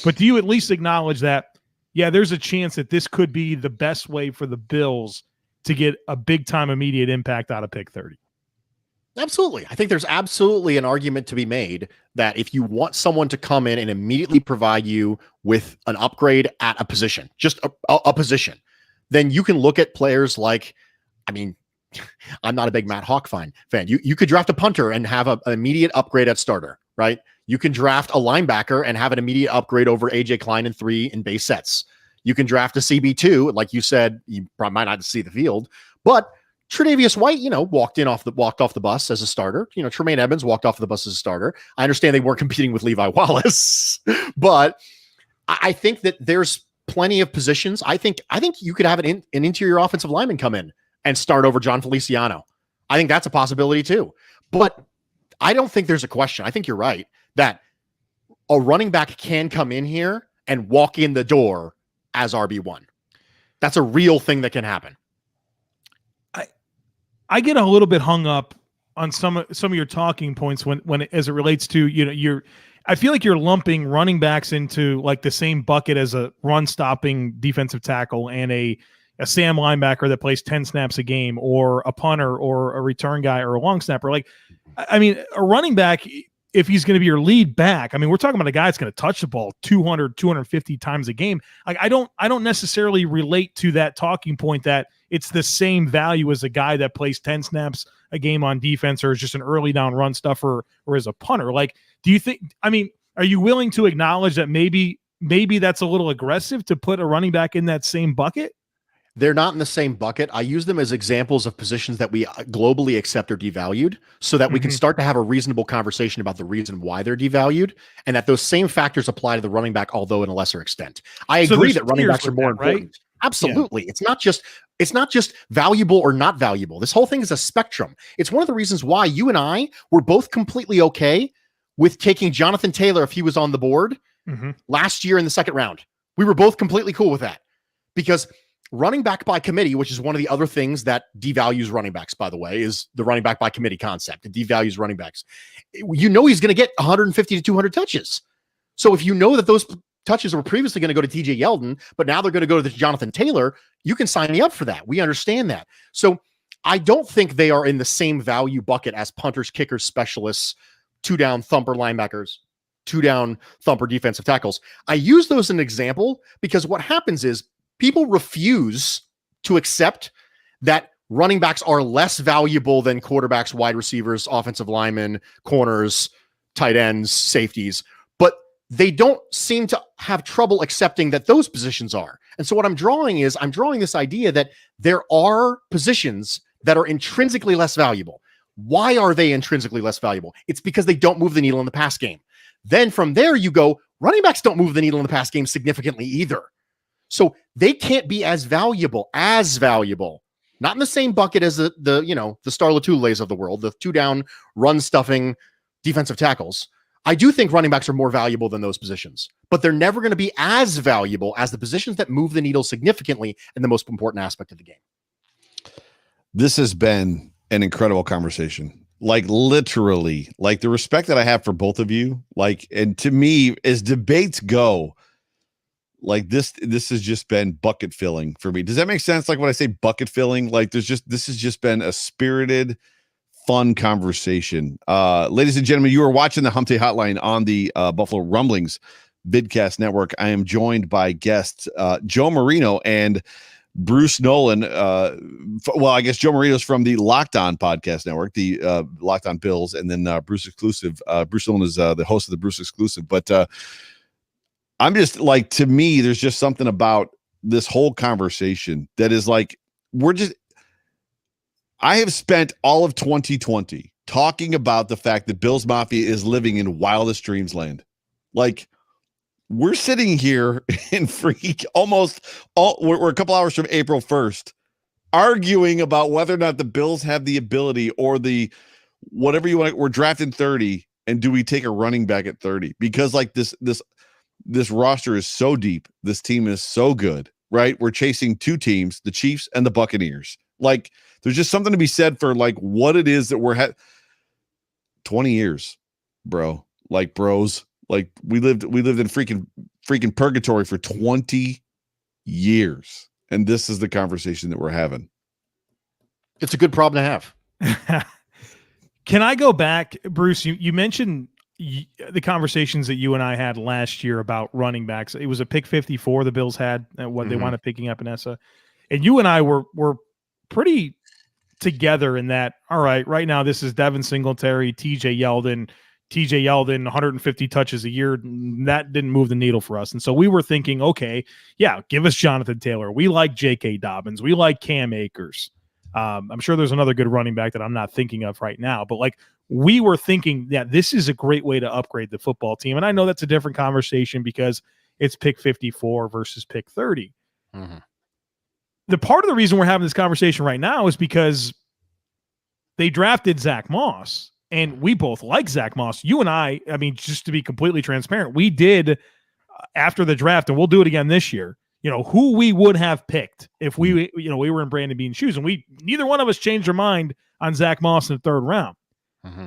But do you at least acknowledge that, yeah, there's a chance that this could be the best way for the Bills to get a big-time immediate impact out of pick 30? Absolutely. I think there's absolutely an argument to be made that if you want someone to come in and immediately provide you with an upgrade at a position, just a position, then you can look at players like, I mean, I'm not a big Matt Hawk fan. You could draft a punter and have an immediate upgrade at starter, right? You can draft a linebacker and have an immediate upgrade over AJ Klein in 3 in base sets. You can draft a CB2, like you said, you probably might not see the field, but Tre'Davious White, walked off the bus as a starter. Tremaine Edmonds walked off the bus as a starter. I understand they weren't competing with Levi Wallace, but I think that there's plenty of positions. I think you could have an interior offensive lineman come in and start over John Feliciano. I think that's a possibility too. But I don't think there's a question. I think you're right that a running back can come in here and walk in the door as RB1. That's a real thing that can happen. I get a little bit hung up on some of your talking points when as it relates to, I feel like you're lumping running backs into like the same bucket as a run stopping defensive tackle and a Sam linebacker that plays 10 snaps a game, or a punter or a return guy or a long snapper. Like, I mean, a running back, if he's going to be your lead back, I mean, we're talking about a guy that's going to touch the ball 200, 250 times a game. Like, I don't necessarily relate to that talking point that it's the same value as a guy that plays 10 snaps a game on defense, or is just an early down run stuffer, or as a punter. Like, do you think, I mean, are you willing to acknowledge that maybe that's a little aggressive to put a running back in that same bucket? They're not in the same bucket. I use them as examples of positions that we globally accept are devalued, so that we can start to have a reasonable conversation about the reason why they're devalued, and that those same factors apply to the running back, although in a lesser extent. I agree that running backs are more important. Right? Absolutely. Yeah. It's not just valuable or not valuable. This whole thing is a spectrum. It's one of the reasons why you and I were both completely okay with taking Jonathan Taylor if he was on the board last year in the second round. We were both completely cool with that, because running back by committee, which is one of the other things that devalues running backs, by the way, is the running back by committee concept. It devalues running backs. He's going to get 150 to 200 touches. So if you know that those touches were previously going to go to TJ Yeldon, but now they're going to go to Jonathan Taylor, you can sign me up for that. We understand that. So I don't think they are in the same value bucket as punters, kickers, specialists, 2-down thumper linebackers, 2-down thumper defensive tackles. I use those as an example because what happens is people refuse to accept that running backs are less valuable than quarterbacks, wide receivers, offensive linemen, corners, tight ends, safeties, but they don't seem to have trouble accepting that those positions are. And so what I'm drawing this idea that there are positions that are intrinsically less valuable. Why are they intrinsically less valuable? It's because they don't move the needle in the pass game. Then from there you go, running backs don't move the needle in the pass game significantly either. So they can't be as valuable, not in the same bucket as the Star Latules of the world, the 2-down run stuffing defensive tackles. I do think running backs are more valuable than those positions, but they're never going to be as valuable as the positions that move the needle significantly in the most important aspect of the game. This has been an incredible conversation. Like, literally, like, the respect that I have for both of you, like, and to me, as debates go, like, this has just been bucket filling for me. Does that make sense? Like, when I say bucket filling, like, this has just been a spirited, fun conversation. Ladies and gentlemen, you are watching the Hump Day Hotline on the Buffalo Rumblings Vidcast Network. I am joined by guests Joe Marino and Bruce Nolan. Well, I guess Joe Marino's from the Locked On Podcast Network, the Locked On Bills, and then Bruce Exclusive. Bruce Nolan is the host of the Bruce Exclusive. But I'm just like, to me, there's just something about this whole conversation that is like, I have spent all of 2020 talking about the fact that Bills Mafia is living in wildest dreams land. Like, we're sitting here in we're a couple hours from April 1st arguing about whether or not the Bills have the ability, or whatever you want. We're drafting 30, and do we take a running back at 30? Because like this this roster is so deep. This team is so good, right? We're chasing two teams, the Chiefs and the Buccaneers. Like, there's just something to be said for like what it is that we're 20 years, bro. Like, bros, like we lived in freaking purgatory for 20 years. And this is the conversation that we're having. It's a good problem to have. Can I go back, Bruce? You mentioned the conversations that you and I had last year about running backs. It was a pick 54 the Bills had, what they wound up picking up in Essa. And you and I were pretty together in that, all right now this is Devin Singletary, TJ Yeldon, 150 touches a year. That didn't move the needle for us. And so we were thinking, okay, yeah, give us Jonathan Taylor. We like J.K. Dobbins. We like Cam Akers. I'm sure there's another good running back that I'm not thinking of right now, but like we were thinking that this is a great way to upgrade the football team. And I know that's a different conversation because it's pick 54 versus pick 30. Mm-hmm. The part of the reason we're having this conversation right now is because they drafted Zach Moss, and we both like Zach Moss. You and I mean, just to be completely transparent, we did after the draft, and we'll do it again this year, who we would have picked if we were in Brandon Beane's shoes, and neither one of us changed our mind on Zach Moss in the third round. Mm-hmm.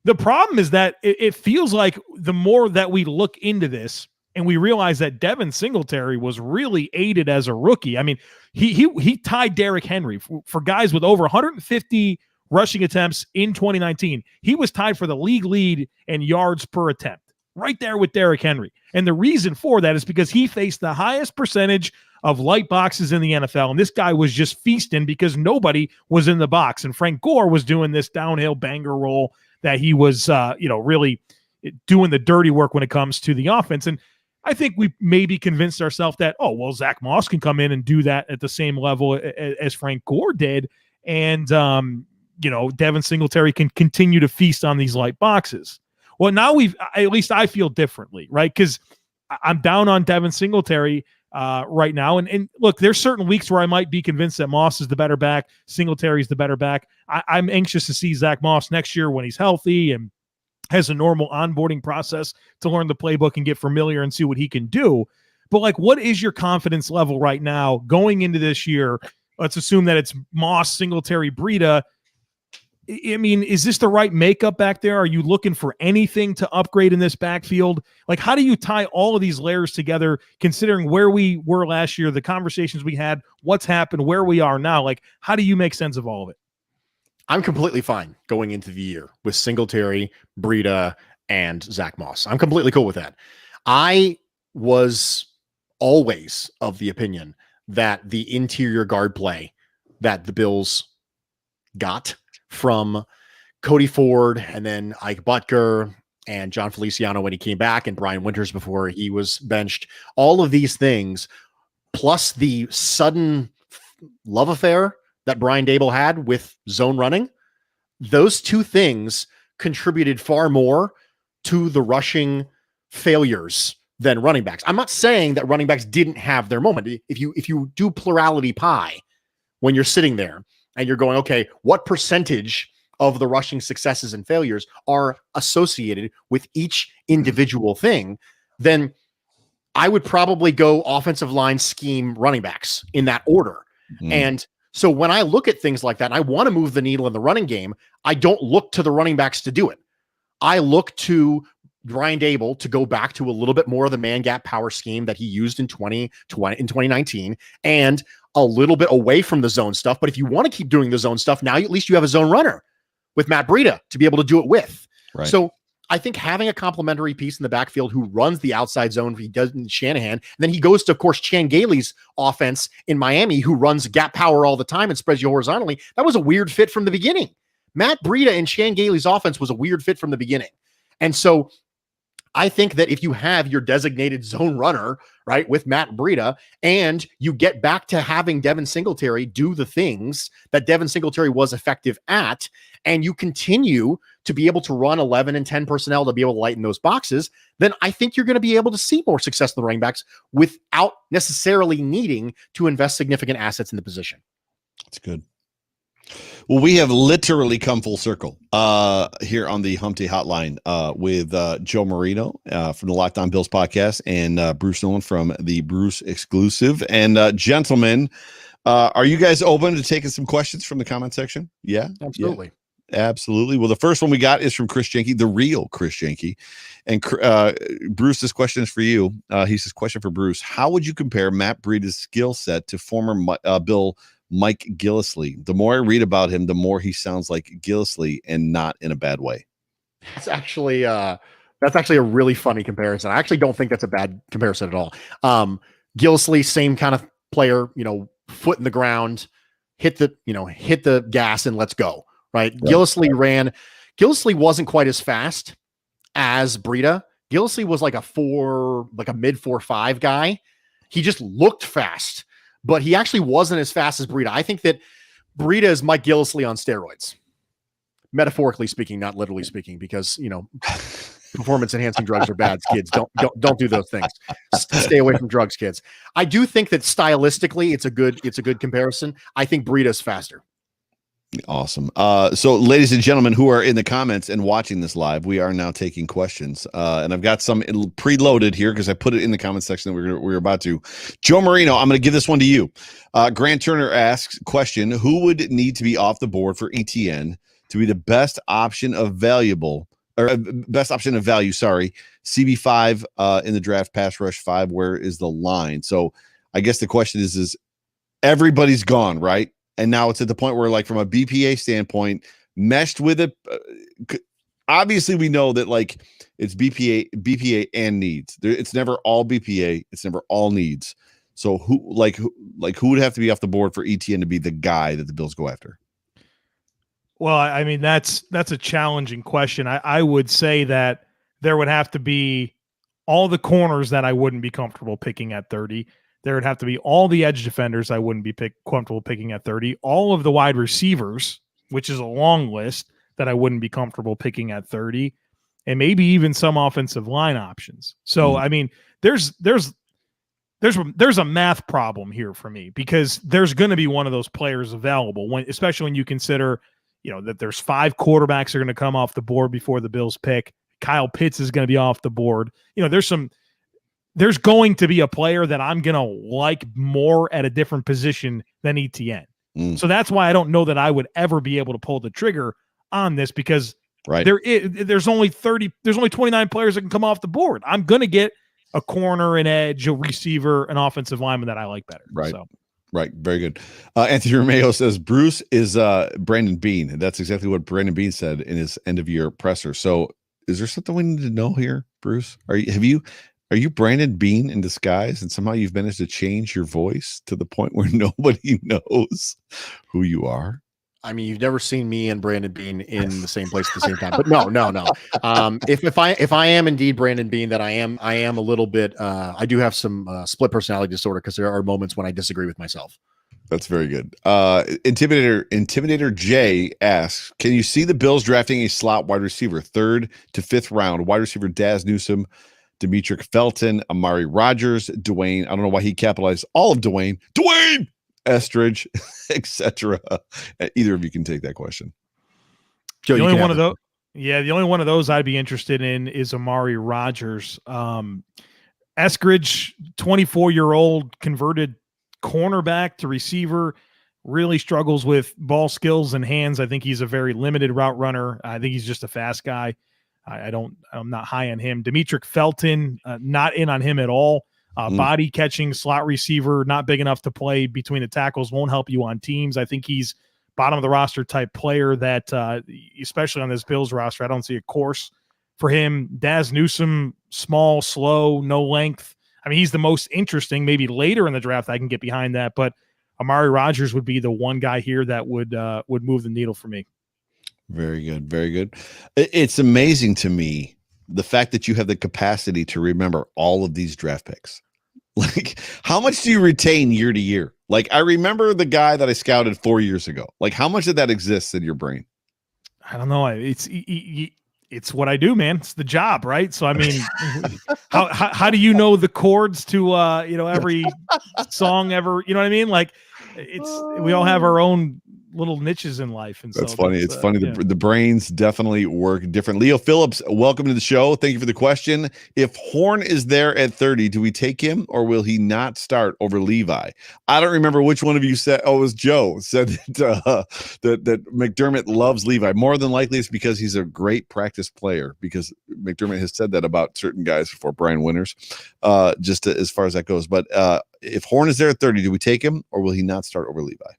The problem is that it feels like the more that we look into this and we realize that Devin Singletary was really aided as a rookie. I mean, he tied Derrick Henry for guys with over 150 rushing attempts in 2019. He was tied for the league lead in yards per attempt, right there with Derrick Henry. And the reason for that is because he faced the highest percentage of light boxes in the NFL. And this guy was just feasting because nobody was in the box. And Frank Gore was doing this downhill banger roll that he was, really doing the dirty work when it comes to the offense. And I think we maybe convinced ourselves that, Zach Moss can come in and do that at the same level as Frank Gore did. And, Devin Singletary can continue to feast on these light boxes. Well, now at least I feel differently, right? Because I'm down on Devin Singletary right now. And look, there's certain weeks where I might be convinced that Moss is the better back, Singletary is the better back. I'm anxious to see Zach Moss next year when he's healthy and has a normal onboarding process to learn the playbook and get familiar and see what he can do. But like, what is your confidence level right now going into this year? Let's assume that it's Moss, Singletary, Breida. I mean, is this the right makeup back there? Are you looking for anything to upgrade in this backfield? Like, how do you tie all of these layers together, considering where we were last year, the conversations we had, what's happened, where we are now? Like, how do you make sense of all of it? I'm completely fine going into the year with Singletary, Breida, and Zach Moss. I'm completely cool with that. I was always of the opinion that the interior guard play that the Bills got from Cody Ford and then Ike Butker and John Feliciano when he came back and Brian Winters before he was benched, all of these things, plus the sudden love affair that Brian Dable had with zone running, those two things contributed far more to the rushing failures than running backs. I'm not saying that running backs didn't have their moment. If you do plurality pie when you're sitting there and you're going, okay, what percentage of the rushing successes and failures are associated with each individual thing, then I would probably go offensive line, scheme, running backs in that order. Mm-hmm. And so when I look at things like that, and I want to move the needle in the running game, I don't look to the running backs to do it. I look to Brian Dable to go back to a little bit more of the man gap power scheme that he used in 2019 and a little bit away from the zone stuff. But if you want to keep doing the zone stuff, now at least you have a zone runner with Matt Breida to be able to do it with. Right. So I think having a complementary piece in the backfield who runs the outside zone, he does in Shanahan, and then he goes to, of course, Chan Gailey's offense in Miami, who runs gap power all the time and spreads you horizontally. That was a weird fit from the beginning. Matt Breida and Chan Gailey's offense was a weird fit from the beginning. And so I think that if you have your designated zone runner, right, with Matt Breida, and you get back to having Devin Singletary do the things that Devin Singletary was effective at, and you continue to be able to run 11 and 10 personnel to be able to lighten those boxes, then I think you're going to be able to see more success in the running backs without necessarily needing to invest significant assets in the position. That's good. Well, we have literally come full circle here on the Hump Day Hotline with Joe Marino from the Locked On Bills podcast and Bruce Nolan from the Bruce Exclusive. And gentlemen, are you guys open to taking some questions from the comment section? Yeah, Absolutely. Yeah. Absolutely. Well, the first one we got is from Chris Jenke, the real Chris Jenke. And Bruce, this question is for you. He says, question for Bruce. How would you compare Matt Breida's skill set to former Bill Mike Gillislee? The more I read about him, the more he sounds like Gillislee, and not in a bad way. That's actually a really funny comparison. I actually don't think that's a bad comparison at all. Gillislee, same kind of player, foot in the ground, hit the gas and let's go. Right. Yep. Gillislee wasn't quite as fast as Breida. Gillislee was like a mid 4.5 guy. He just looked fast, but he actually wasn't as fast as Breida. I think that Breida is Mike Gillislee on steroids, metaphorically speaking, not literally speaking, because, performance enhancing drugs are bad. Kids, don't do those things. Stay away from drugs, kids. I do think that stylistically, it's a good comparison. I think Breida's faster. Awesome. So ladies and gentlemen who are in the comments and watching this live, we are now taking questions. And I've got some preloaded here because I put it in the comment section that we're about to. Joe Marino, I'm going to give this one to you. Grant Turner asks, question, who would need to be off the board for ETN to be the best option of value, sorry, CB5 in the draft, pass rush 5, where is the line? So I guess the question is everybody's gone, right? And now it's at the point where, like, from a BPA standpoint, meshed with it. Obviously, we know that, like, it's BPA and needs. It's never all BPA. It's never all needs. So who would have to be off the board for ETN to be the guy that the Bills go after? Well, I mean, that's a challenging question. I would say that there would have to be all the corners that I wouldn't be comfortable picking at 30. There would have to be all the edge defenders I wouldn't be comfortable picking at 30, all of the wide receivers, which is a long list that I wouldn't be comfortable picking at 30, and maybe even some offensive line options. So, I mean, there's a math problem here for me, because there's going to be one of those players available, especially when you consider, that there's 5 quarterbacks are going to come off the board before the Bills pick. Kyle Pitts is going to be off the board. There's going to be a player that I'm going to like more at a different position than ETN. So that's why I don't know that I would ever be able to pull the trigger on this, because there's only 29 players that can come off the board. I'm going to get a corner, an edge, a receiver, an offensive lineman that I like better. Right. So. Right. Very good. Anthony Romeo says Bruce is Brandon Beane. That's exactly what Brandon Beane said in his end of year presser. So is there something we need to know here, Bruce? Are you Brandon Beane in disguise, and somehow you've managed to change your voice to the point where nobody knows who you are? I mean, you've never seen me and Brandon Beane in the same place at the same time, but no. If I am indeed Brandon Beane, that I am a little bit. I do have some split personality disorder, because there are moments when I disagree with myself. That's very good. Intimidator J asks, can you see the Bills drafting a slot wide receiver, 3rd to 5th round, wide receiver Daz Newsome, Demetric Felton, Amari Rogers, Dwayne, I don't know why he capitalized all of Dwayne Estridge, etc. Either of you can take that question. Joe, the only one of those I'd be interested in is Amari Rogers. Eskridge, 24-year-old converted cornerback to receiver, really struggles with ball skills and hands. I think he's a very limited route runner. I think he's just a fast guy. I'm not high on him. Demetric Felton, not in on him at all. Body catching slot receiver, not big enough to play between the tackles, won't help you on teams. I think he's bottom of the roster type player that, especially on this Bills roster, I don't see a course for him. Daz Newsome, small, slow, no length. I mean, he's the most interesting. Maybe later in the draft I can get behind that, but Amari Rogers would be the one guy here that would move the needle for me. Very good. Very good. It's amazing to me, the fact that you have the capacity to remember all of these draft picks. Like, how much do you retain year to year? Like, I remember the guy that I scouted 4 years ago. Like, how much of that exists in your brain? I don't know. It's what I do, man. It's the job, right? So, I mean, how do you know the chords to, every song ever, you know what I mean? Like, we all have our own little niches in life. And That's so funny. It's funny. yeah. The brains definitely work different. Leo Phillips, welcome to the show. Thank you for the question. If Horn is there at 30, do we take him or will he not start over Levi? I don't remember which one of you said. Oh, it was Joe said that McDermott loves Levi. More than likely, it's because he's a great practice player. Because McDermott has said that about certain guys before, Brian Winters, just as far as that goes. But if Horn is there at 30, do we take him or will he not start over Levi?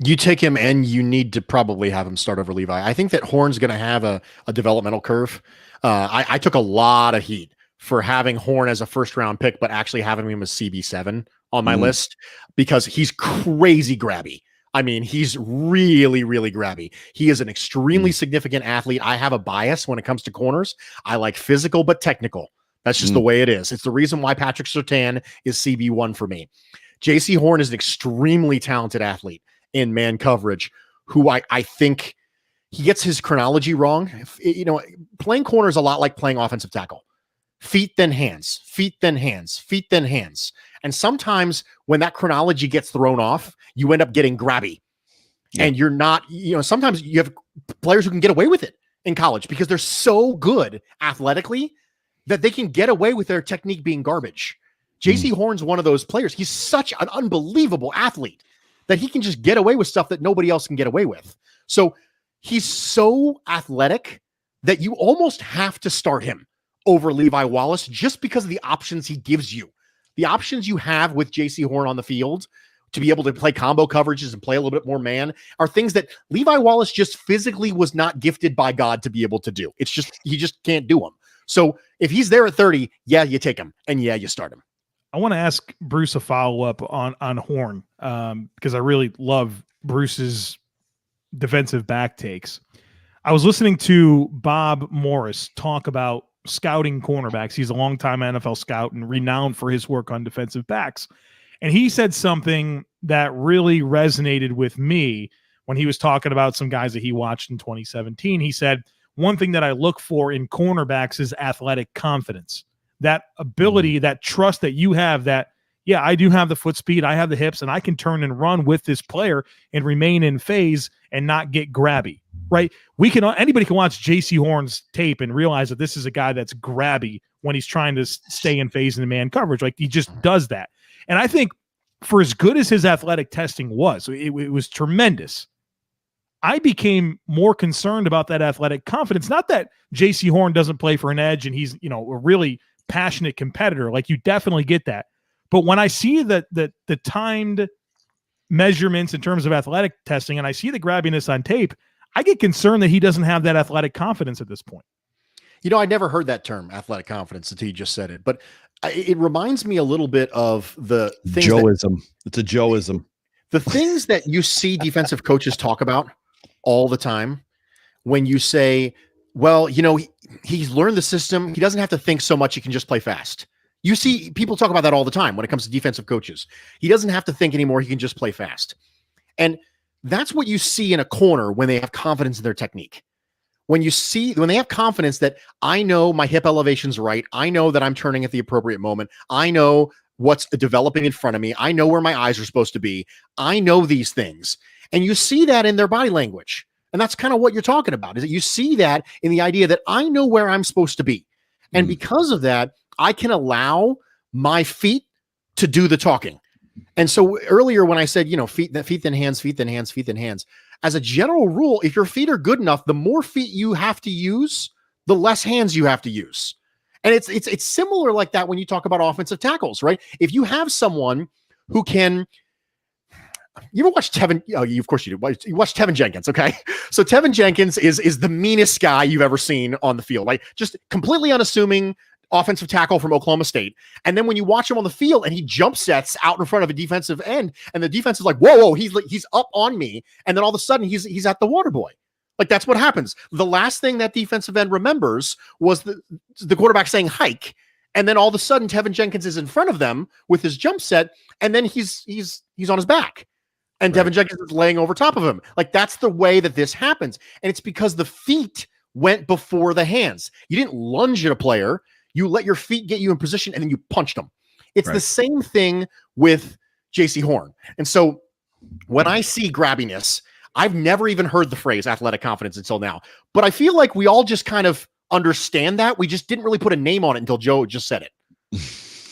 You take him, and you need to probably have him start over Levi. I think that Horn's going to have a developmental curve. I took a lot of heat for having Horn as a first-round pick, but actually having him as CB7 on my list because he's crazy grabby. I mean, he's really, really grabby. He is an extremely significant athlete. I have a bias when it comes to corners. I like physical but technical. That's just the way it is. It's the reason why Patrick Surtain is CB1 for me. JC Horn is an extremely talented athlete in man coverage, who I think he gets his chronology wrong. Playing corner is a lot like playing offensive tackle. Feet, then hands, feet, then hands, feet, then hands. And sometimes when that chronology gets thrown off, you end up getting grabby. And you're not, sometimes you have players who can get away with it in college because they're so good athletically that they can get away with their technique being garbage. JC Horn's one of those players. He's such an unbelievable athlete that he can just get away with stuff that nobody else can get away with. So he's so athletic that you almost have to start him over Levi Wallace just because of the options he gives you. The options you have with JC Horn on the field to be able to play combo coverages and play a little bit more man are things that Levi Wallace just physically was not gifted by God to be able to do. It's just, he just can't do them. So if he's there at 30, yeah, you take him, and yeah, you start him. I want to ask Bruce a follow-up on Horn because I really love Bruce's defensive back takes. I was listening to Bob Morris talk about scouting cornerbacks. He's a longtime NFL scout and renowned for his work on defensive backs. And he said something that really resonated with me when he was talking about some guys that he watched in 2017. He said, one thing that I look for in cornerbacks is athletic confidence. That ability, that trust that you have that, yeah, I do have the foot speed, I have the hips, and I can turn and run with this player and remain in phase and not get grabby, right? Anybody can watch JC Horn's tape and realize that this is a guy that's grabby when he's trying to stay in phase in the man coverage. Like, he just does that. And I think for as good as his athletic testing was, it was tremendous. I became more concerned about that athletic confidence. Not that JC Horn doesn't play for an edge and he's, a really passionate competitor. Like, you definitely get that. But when I see the timed measurements in terms of athletic testing and I see the grabbiness on tape, I get concerned that he doesn't have that athletic confidence at this point. I never heard that term, athletic confidence, until you just said it. But it reminds me a little bit of the things Joeism. It's a Joeism. The things that you see defensive coaches talk about all the time when you say, well, he's learned the system. He doesn't have to think so much. He can just play fast. You see people talk about that all the time when it comes to defensive coaches. He doesn't have to think anymore. He can just play fast. And that's what you see in a corner when they have confidence in their technique. When they have confidence that I know my hip elevation's right. I know that I'm turning at the appropriate moment. I know what's developing in front of me. I know where my eyes are supposed to be. I know these things. And you see that in their body language. And that's kind of what you're talking about, is that you see that in the idea that I know where I'm supposed to be. And because of that, I can allow my feet to do the talking. And so earlier when I said, feet then hands, feet then hands, feet then hands, as a general rule, if your feet are good enough, the more feet you have to use, the less hands you have to use. And it's similar like that when you talk about offensive tackles, right? If you have someone who can, you ever watch Tevin? Oh, of course you do. You watch Tevin Jenkins, okay? So Tevin Jenkins is the meanest guy you've ever seen on the field, like just completely unassuming offensive tackle from Oklahoma State. And then when you watch him on the field and he jump sets out in front of a defensive end, and the defense is like, whoa, he's up on me. And then all of a sudden he's at the water boy. Like, that's what happens. The last thing that defensive end remembers was the quarterback saying hike. And then all of a sudden Tevin Jenkins is in front of them with his jump set. And then he's on his back. And Tevin Jenkins is laying over top of him. Like, that's the way that this happens. And it's because the feet went before the hands. You didn't lunge at a player. You let your feet get you in position and then you punched them. It's the same thing with JC Horn. And so when I see grabbiness, I've never even heard the phrase athletic confidence until now. But I feel like we all just kind of understand that. We just didn't really put a name on it until Joe just said it.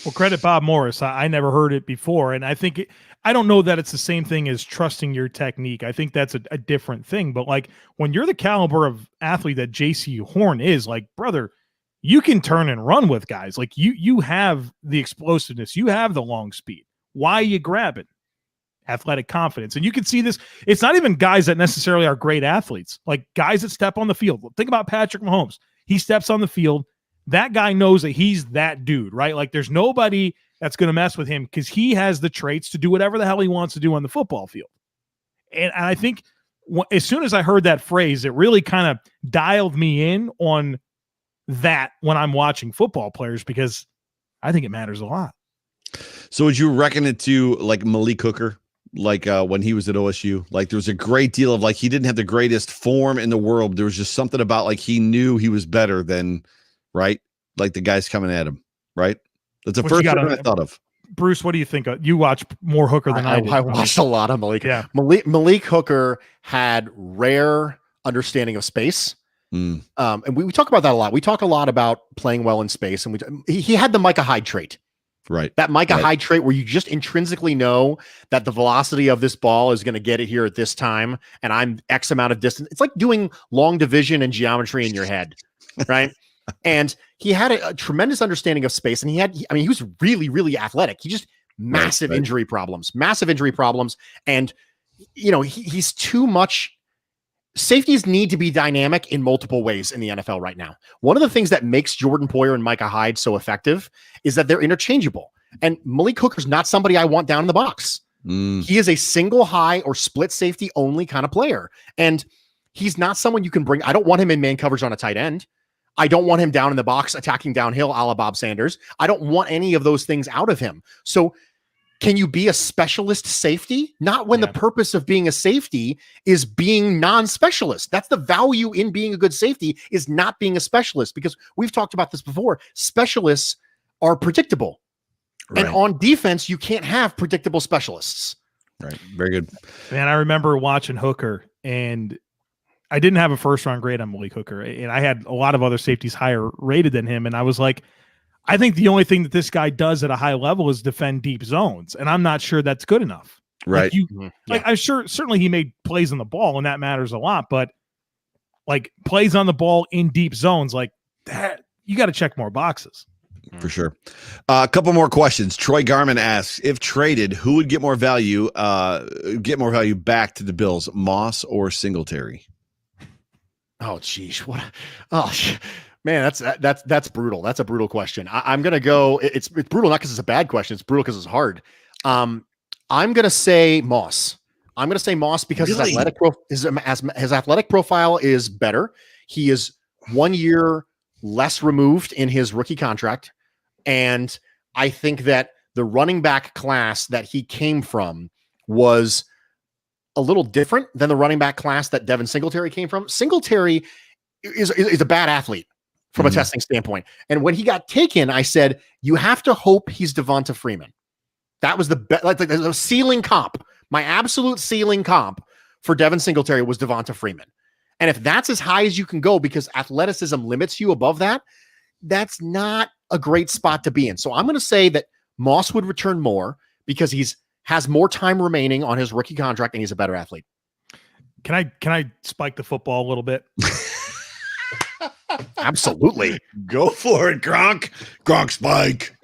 Well, credit Bob Morris. I never heard it before. And I think I don't know that it's the same thing as trusting your technique. I think that's a different thing. But like when you're the caliber of athlete that JC Horn is, like, brother, you can turn and run with guys. Like you have the explosiveness. You have the long speed. Why are you grabbing? Athletic confidence. And you can see this. It's not even guys that necessarily are great athletes, like guys that step on the field. Think about Patrick Mahomes. He steps on the field. That guy knows that he's that dude, right? Like there's nobody that's going to mess with him because he has the traits to do whatever the hell he wants to do on the football field. And I think as soon as I heard that phrase, it really kind of dialed me in on that when I'm watching football players, because I think it matters a lot. So would you reckon it to like Malik Hooker? Like when he was at OSU, like there was a great deal of like he didn't have the greatest form in the world. There was just something about like he knew he was better than, right? Like the guys coming at him, right? That's the first thing I thought of. Bruce, what do you think? You watch more Hooker than I did. I watched a lot of Malik. Yeah. Malik Hooker had rare understanding of space. And we talk about that a lot. We talk a lot about playing well in space, and he had the Micah Hyde trait. Right. That Micah Hyde trait where you just intrinsically know that the velocity of this ball is going to get it here at this time, and I'm X amount of distance. It's like doing long division and geometry in your head, right? And he had a tremendous understanding of space, and he was really, really athletic. He just massive injury problems, and he's too much. Safeties need to be dynamic in multiple ways in the NFL right now. One of the things that makes Jordan Poyer and Micah Hyde so effective is that they're interchangeable. And Malik Hooker's not somebody I want down in the box. He is a single high or split safety only kind of player. And he's not someone you can bring. I don't want him in man coverage on a tight end. I don't want him down in the box attacking downhill a la Bob Sanders. I don't want any of those things out of him. So can you be a specialist safety? Not when the purpose of being a safety is being non-specialist. That's the value in being a good safety, is not being a specialist, because we've talked about this before. Specialists are predictable. Right. And on defense, you can't have predictable specialists. Right. Very good. Man, I remember watching Hooker, and I didn't have a first-round grade on Malik Hooker, and I had a lot of other safeties higher rated than him, and I was like, I think the only thing that this guy does at a high level is defend deep zones, and I'm not sure that's good enough. Right. I'm sure certainly he made plays on the ball, and that matters a lot, but like plays on the ball in deep zones, like that, you got to check more boxes. For sure. A couple more questions. Troy Garman asks, if traded, who would get more value back to the Bills, Moss or Singletary? Oh, geez. What? Oh, man, that's brutal. That's a brutal question. I'm going to go. It's brutal, not because it's a bad question. It's brutal because it's hard. I'm going to say Moss. I'm going to say Moss because his athletic profile is better. He is 1 year less removed in his rookie contract. And I think that the running back class that he came from was a little different than the running back class that Devin Singletary came from. Singletary is a bad athlete from a testing standpoint. And when he got taken, I said, you have to hope he's Devonta Freeman. That was the ceiling comp. My absolute ceiling comp for Devin Singletary was Devonta Freeman. And if that's as high as you can go because athleticism limits you above that, that's not a great spot to be in. So I'm going to say that Moss would return more because has more time remaining on his rookie contract and he's a better athlete. Can I spike the football a little bit? Absolutely. Go for it, Gronk. Gronk spike.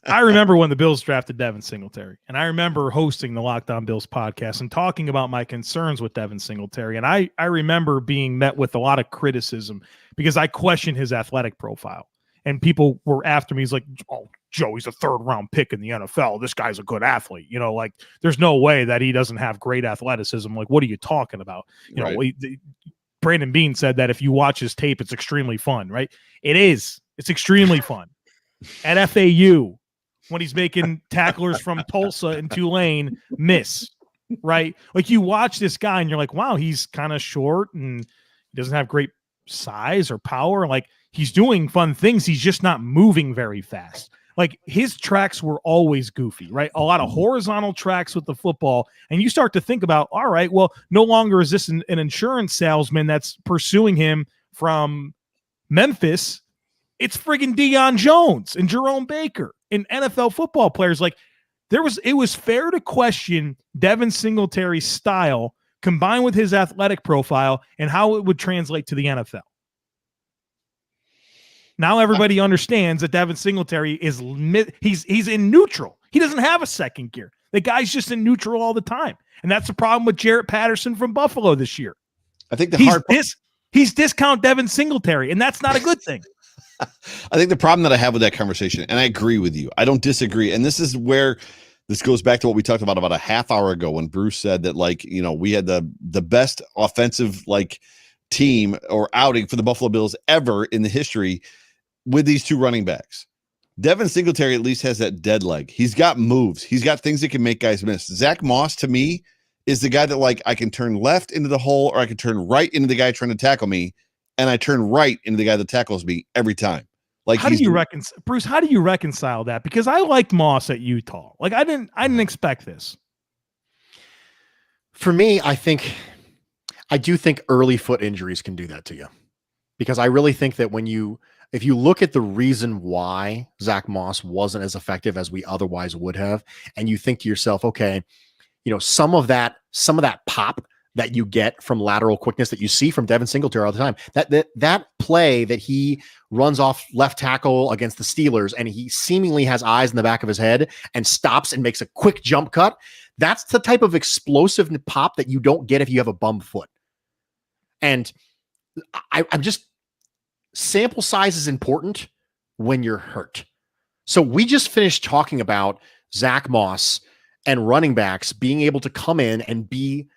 I remember when the Bills drafted Devin Singletary, and I remember hosting the Locked On Bills podcast and talking about my concerns with Devin Singletary. And I remember being met with a lot of criticism because I questioned his athletic profile. And people were after me. He's like, oh, Joe, he's a third-round pick in the NFL. This guy's a good athlete. You know, like, there's no way that he doesn't have great athleticism. Like, what are you talking about? You know, Brandon Beane said that if you watch his tape, it's extremely fun, right? It is. It's extremely fun. At FAU, when he's making tacklers from Tulsa and Tulane miss, right? Like, you watch this guy and you're like, wow, he's kind of short and he doesn't have great size or power. Like, he's doing fun things. He's just not moving very fast. like his tracks were always goofy, right? A lot of horizontal tracks with the football. And you start to think about, all right, well, no longer is this an insurance salesman that's pursuing him from Memphis. It's friggin' Deion Jones and Jerome Baker and NFL football players. Like it was fair to question Devin Singletary's style combined with his athletic profile and how it would translate to the NFL. Now everybody understands that Devin Singletary is he's in neutral. He doesn't have a second gear. The guy's just in neutral all the time. And that's the problem with Jarrett Patterson from Buffalo this year. I think he's discount Devin Singletary, and that's not a good thing. I think the problem that I have with that conversation, and I agree with you, I don't disagree. And this is where this goes back to what we talked about a half hour ago when Bruce said that, like, you know, we had the best offensive like team or outing for the Buffalo Bills ever in the history with these two running backs. Devin Singletary at least has that dead leg. He's got moves. He's got things that can make guys miss. Zach Moss, to me, is the guy that, like, I can turn left into the hole or I can turn right into the guy trying to tackle me, and I turn right into the guy that tackles me every time. Like, how do you reconcile, Bruce? How do you reconcile that? Because I liked Moss at Utah. Like, I didn't expect this. For me, I do think early foot injuries can do that to you, because I really think that if you look at the reason why Zach Moss wasn't as effective as we otherwise would have, and you think to yourself, okay, you know, some of that pop that you get from lateral quickness that you see from Devin Singletary all the time, that play that he runs off left tackle against the Steelers and he seemingly has eyes in the back of his head and stops and makes a quick jump cut. That's the type of explosive pop that you don't get if you have a bum foot. And I'm just, sample size is important when you're hurt. So we just finished talking about Zach Moss and running backs being able to come in and be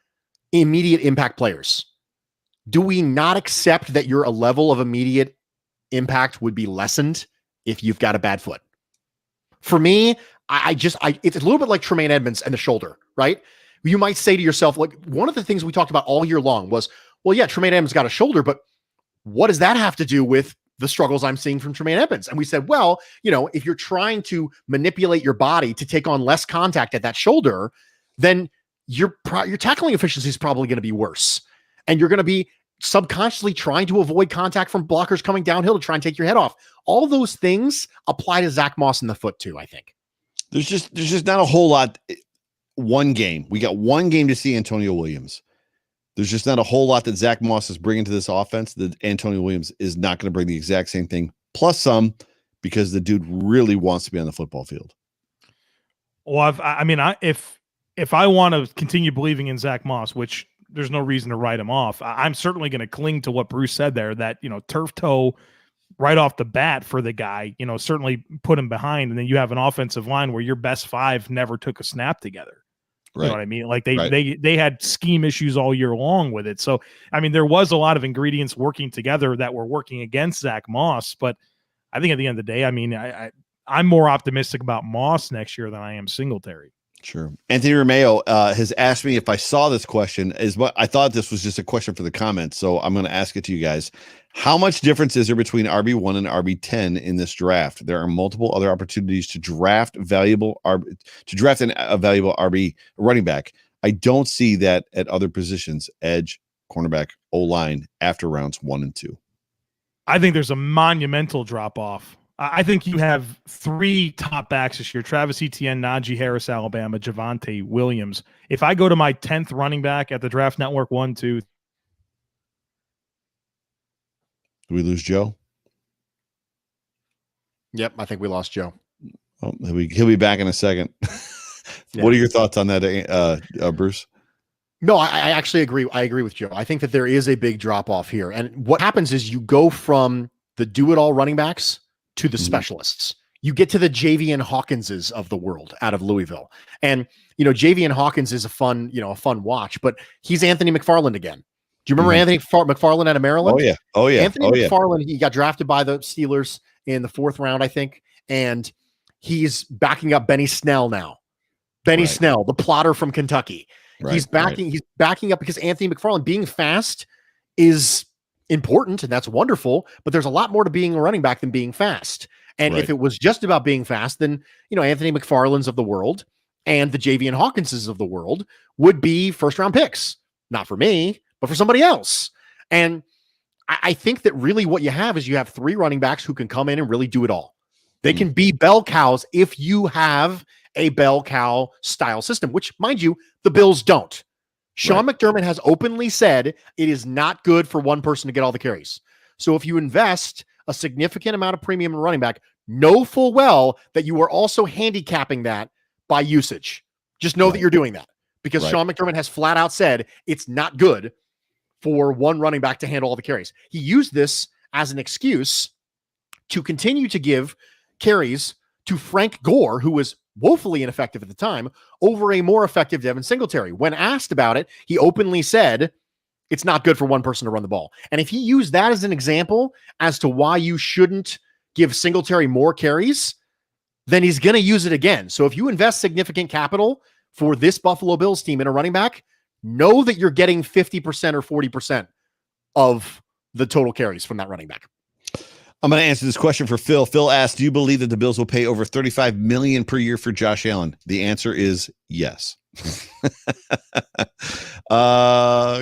immediate impact players. Do we not accept that your level of immediate impact would be lessened if you've got a bad foot? For me, it's a little bit like Tremaine Edmonds and the shoulder, right? You might say to yourself, like, one of the things we talked about all year long was, well, yeah, Tremaine Edmonds got a shoulder, but what does that have to do with the struggles I'm seeing from Tremaine Edmonds? And we said, well, you know, if you're trying to manipulate your body to take on less contact at that shoulder, then your tackling efficiency is probably going to be worse. And you're going to be subconsciously trying to avoid contact from blockers coming downhill to try and take your head off. All those things apply to Zach Moss in the foot too, I think. There's just not a whole lot. One game. We got one game to see Antonio Williams. There's just not a whole lot that Zach Moss is bringing to this offense that Antonio Williams is not going to bring the exact same thing, plus some, because the dude really wants to be on the football field. Well, if I want to continue believing in Zach Moss, which there's no reason to write him off, I'm certainly going to cling to what Bruce said there, that, you know, turf toe right off the bat for the guy, you know, certainly put him behind. And then you have an offensive line where your best five never took a snap together. You know what I mean? Like they had scheme issues all year long with it. So, I mean, there was a lot of ingredients working together that were working against Zach Moss. But I think at the end of the day, I mean, I'm more optimistic about Moss next year than I am Singletary. Sure. Anthony Romeo has asked me if I saw this question. I thought this was just a question for the comments, so I'm going to ask it to you guys. How much difference is there between RB1 and RB10 in this draft? There are multiple other opportunities to draft a valuable RB running back. I don't see that at other positions: edge, cornerback, O-line, after rounds 1 and 2. I think there's a monumental drop off. I think you have 3 top backs this year: Travis Etienne, Najee Harris, Alabama, Javonte Williams. If I go to my 10th running back at the Draft Network, 1, 2. Do we lose Joe? Yep, I think we lost Joe. Oh, he'll be back in a second. Yeah. What are your thoughts on that, Bruce? No, I actually agree. I agree with Joe. I think that there is a big drop off here. And what happens is you go from the do-it-all running backs to the specialists. You get to the Javian Hawkinses of the world out of Louisville. And, you know, Javian Hawkins is a fun watch, but he's Anthony McFarland again. Do you remember Anthony McFarland out of Maryland? Oh, yeah. Anthony McFarland, he got drafted by the Steelers in the 4th round, I think. And he's backing up Benny Snell now. Benny Snell, the plotter from Kentucky. He's backing up because Anthony McFarland being fast is important, and that's wonderful, but there's a lot more to being a running back than being fast. And Right. if it was just about being fast, then, Anthony McFarland's of the world and the Javian Hawkinses of the world would be first round picks. Not for me, but for somebody else. And I think that really what you have is you have 3 running backs who can come in and really do it all. They can be bell cows if you have a bell cow style system, which, mind you, the Bills don't. Sean McDermott has openly said it is not good for one person to get all the carries. So if you invest a significant amount of premium in running back, know full well that you are also handicapping that by usage. Just know that you're doing that, because Sean McDermott has flat out said it's not good for one running back to handle all the carries. He used this as an excuse to continue to give carries to Frank Gore, who was woefully ineffective at the time, over a more effective Devin Singletary. When asked about it, he openly said it's not good for one person to run the ball. And if he used that as an example as to why you shouldn't give Singletary more carries, then he's going to use it again. So if you invest significant capital for this Buffalo Bills team in a running back, know that you're getting 50% or 40% of the total carries from that running back. I'm going to answer this question for Phil. Phil asked, do you believe that the Bills will pay over $35 million per year for Josh Allen? The answer is yes.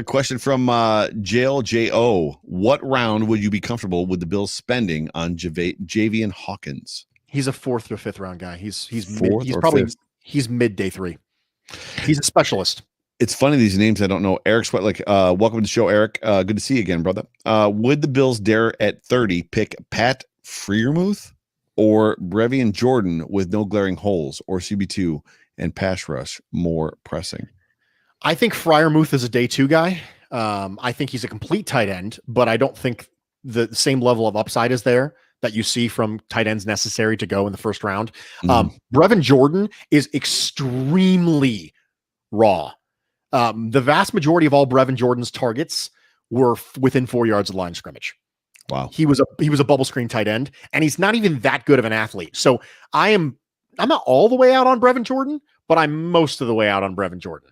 Question from Jail J.O. What round would you be comfortable with the Bills spending on Javian Hawkins? He's a 4th or 5th round guy. He's mid day 3. He's a specialist. It's funny, these names I don't know. Eric Sweat, welcome to the show, Eric. Good to see you again, brother. Would the Bills dare at 30 pick Pat Freiermuth or Brevian Jordan with no glaring holes, or CB2 and pass rush more pressing? I think Freiermuth is a day 2 guy. I think he's a complete tight end, but I don't think the same level of upside is there that you see from tight ends necessary to go in the first round. Brevin Jordan is extremely raw. The vast majority of all Brevin Jordan's targets were within 4 yards of the line of scrimmage. Wow. He was a bubble screen tight end, and he's not even that good of an athlete. So I'm not all the way out on Brevin Jordan, but I'm most of the way out on Brevin Jordan.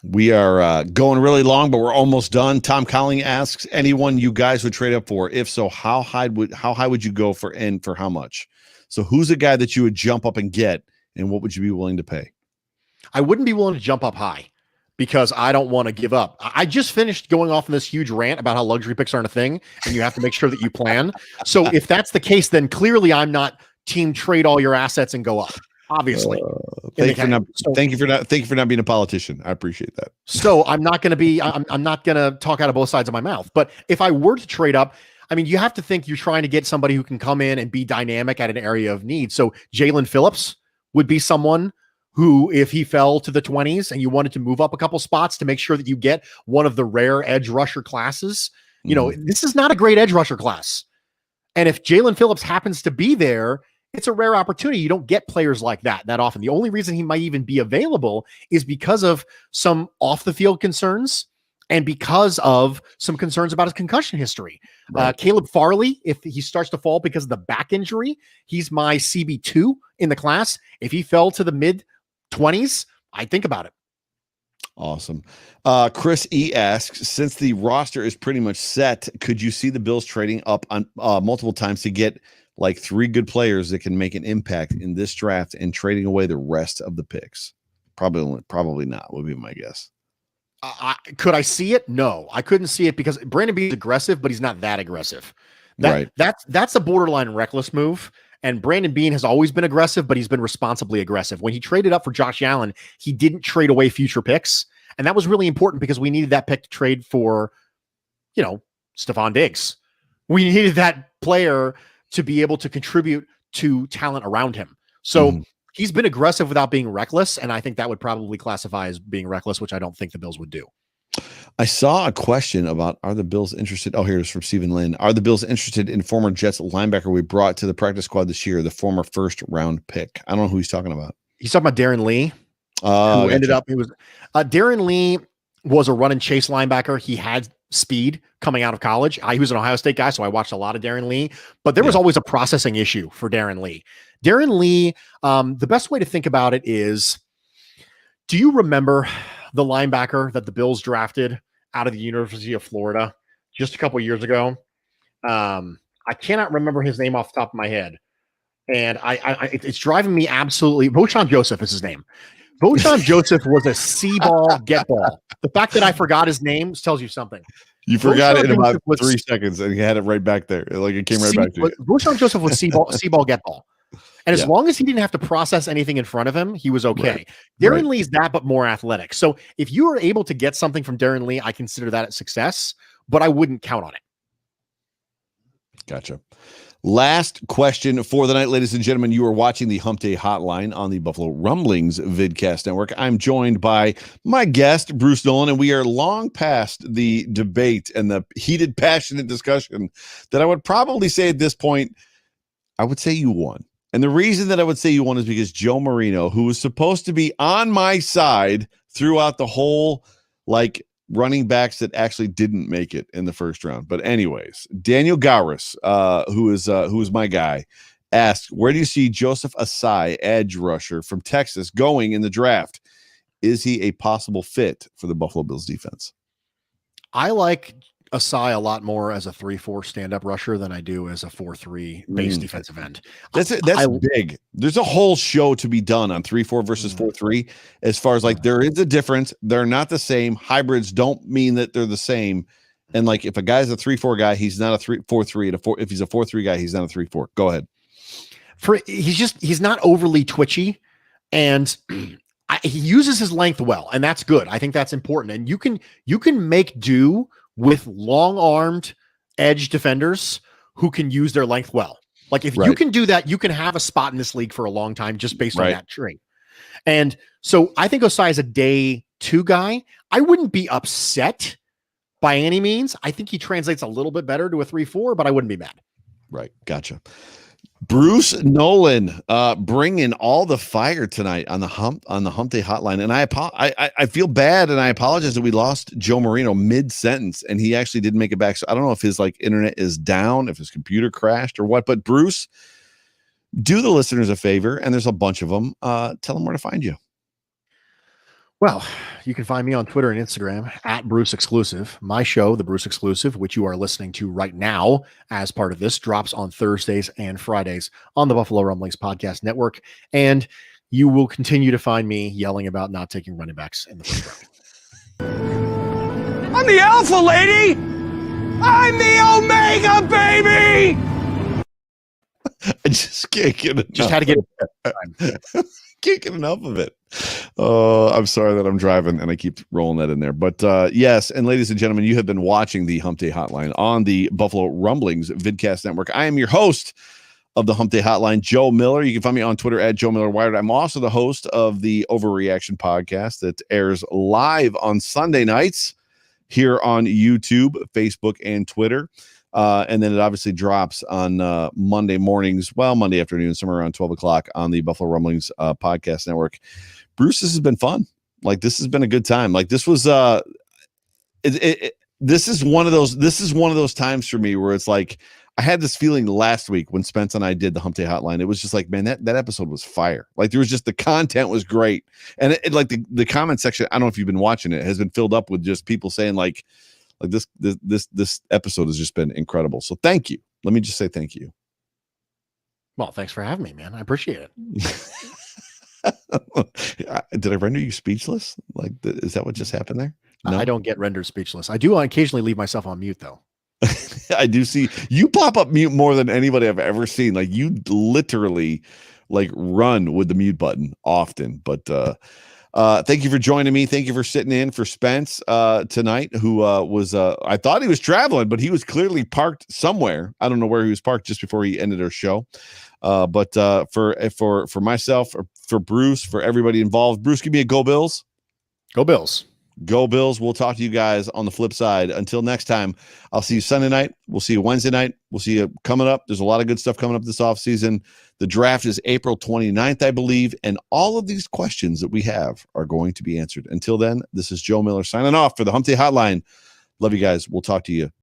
We are going really long, but we're almost done. Tom Colling asks, anyone you guys would trade up for? If so, how high would you go for, and for how much? So who's a guy that you would jump up and get, and what would you be willing to pay? I wouldn't be willing to jump up high, because I don't want to give up. I just finished going off on this huge rant about how luxury picks aren't a thing, and you have to make sure that you plan. So if that's the case, then clearly I'm not team trade all your assets and go up. Obviously, thank you for not being a politician. I appreciate that. So I'm not going to be. I'm not going to talk out of both sides of my mouth. But if I were to trade up, I mean, you have to think you're trying to get somebody who can come in and be dynamic at an area of need. So Jalen Phillips would be someone who, if he fell to the 20s and you wanted to move up a couple spots to make sure that you get one of the rare edge rusher classes, this is not a great edge rusher class. And if Jalen Phillips happens to be there, it's a rare opportunity. You don't get players like that often. The only reason he might even be available is because of some off the field concerns and because of some concerns about his concussion history. Right. Caleb Farley, if he starts to fall because of the back injury, he's my CB2 in the class. If he fell to the mid 20s, I'd think about it. Awesome. Chris E asks, since the roster is pretty much set, could you see the Bills trading up on multiple times to get like 3 good players that can make an impact in this draft and trading away the rest of the picks? Probably not, would be my guess. Could I see it? No, I couldn't see it because Brandon Beane's aggressive, but he's not that aggressive. That's a borderline reckless move. And Brandon Beane has always been aggressive, but he's been responsibly aggressive. When he traded up for Josh Allen, he didn't trade away future picks. And that was really important because we needed that pick to trade for, Stephon Diggs. We needed that player to be able to contribute to talent around him. So he's been aggressive without being reckless. And I think that would probably classify as being reckless, which I don't think the Bills would do. I saw a question about, are the Bills interested? Oh, here's from Stephen Lynn. Are the Bills interested in former Jets linebacker we brought to the practice squad this year, the former first round pick? I don't know who he's talking about. He's talking about Darren Lee, who ended up, Darren Lee was a run and chase linebacker. He had speed coming out of college. He was an Ohio State guy, so I watched a lot of Darren Lee, but there was always a processing issue for Darren Lee. Darren Lee, the best way to think about it is, do you remember the linebacker that the Bills drafted out of the University of Florida just a couple years ago? I cannot remember his name off the top of my head, And it's driving me absolutely. Boshon Joseph is his name. Boshon Joseph was a C-ball get ball. The fact that I forgot his name tells you something. You forgot it in about 3 seconds, and you had it right back there. Like it came right back to you. Boshon Joseph was C-ball get ball. And as long as he didn't have to process anything in front of him, he was okay. Right. Darren Lee's that, but more athletic. So if you are able to get something from Darren Lee, I consider that a success, but I wouldn't count on it. Gotcha. Last question for the night, ladies and gentlemen. You are watching the Hump Day Hotline on the Buffalo Rumblings Vidcast Network. I'm joined by my guest, Bruce Nolan, and we are long past the debate and the heated, passionate discussion that I would probably say at this point, I would say you won. And the reason that I would say you won is because Joe Marino, who was supposed to be on my side throughout the whole, like, running backs that actually didn't make it in the first round. But anyways, Daniel Gowris, who is my guy, asked, where do you see Joseph Asai, edge rusher from Texas, going in the draft? Is he a possible fit for the Buffalo Bills defense? I like Asai a lot more as a 3-4 stand-up rusher than I do as a 4-3 base defensive end. That's big. There's a whole show to be done on 3-4 versus 4-3 as far as like there is a difference. They're not the same. Hybrids don't mean that they're the same. And like if a guy's a 3-4 guy, he's not a 4-3. And if he's a 4-3 guy, he's not a 3-4. Go ahead. He's not overly twitchy, and he uses his length well, and that's good. I think that's important. And you can make do with long-armed edge defenders who can use their length well. Like if you can do that, you can have a spot in this league for a long time just based on that trait. And so I think Osai is a day 2 guy. I wouldn't be upset by any means. I think he translates a little bit better to a 3-4, but I wouldn't be mad. Right. Gotcha. Bruce Nolan, bringing all the fire tonight on the Hump Day Hotline, and I feel bad, and I apologize that we lost Joe Marino mid-sentence, and he actually didn't make it back. So I don't know if his internet is down, if his computer crashed, or what. But Bruce, do the listeners a favor, and there's a bunch of them. Tell them where to find you. Well, you can find me on Twitter and Instagram at Bruce Exclusive. My show, The Bruce Exclusive, which you are listening to right now as part of this, drops on Thursdays and Fridays on the Buffalo Rumblings Podcast Network. And you will continue to find me yelling about not taking running backs in the first round. I'm the alpha, lady! I'm the omega, baby! I just can't get enough. Just had to get it. Can't get enough of it. I'm sorry that I'm driving and I keep rolling that in there. But yes, and ladies and gentlemen, you have been watching the Hump Day Hotline on the Buffalo Rumblings Vidcast Network. I am your host of the Hump Day Hotline, Joe Miller. You can find me on Twitter at Joe Miller Wired. I'm also the host of the Overreaction podcast that airs live on Sunday nights here on YouTube, Facebook, and Twitter. And then it obviously drops on Monday mornings, Monday afternoon, somewhere around 12 o'clock on the Buffalo Rumblings podcast network. Bruce, this has been fun. Like, this has been a good time. Like, this was this is one of those times for me where it's like, I had this feeling last week when Spence and I did the Hump Day Hotline. It was just like, man, that episode was fire. Like, there was just, the content was great. And it like the comment section, I don't know if you've been watching it, has been filled up with just people saying like this episode has just been incredible. So thank you. Let me just say thank you. Well, thanks for having me, man. I appreciate it. Did I render you speechless? Like, is that what just happened there? No? I don't get rendered speechless. I do occasionally leave myself on mute, though. I do see you pop up mute more than anybody I've ever seen. Like, you literally like run with the mute button often. But thank you for joining me. Thank you for sitting in for Spence tonight, who was I thought he was traveling, but he was clearly parked somewhere. I don't know where he was parked just before he ended our show. But for myself, for Bruce, for everybody involved, Bruce, give me a go Bills. Go Bills. Go Bills. We'll talk to you guys on the flip side. Until next time, I'll see you Sunday night. We'll see you Wednesday night. We'll see you coming up. There's a lot of good stuff coming up this offseason. The draft is April 29th, I believe. And all of these questions that we have are going to be answered. Until then, this is Joe Miller signing off for the Hump Day Hotline. Love you guys. We'll talk to you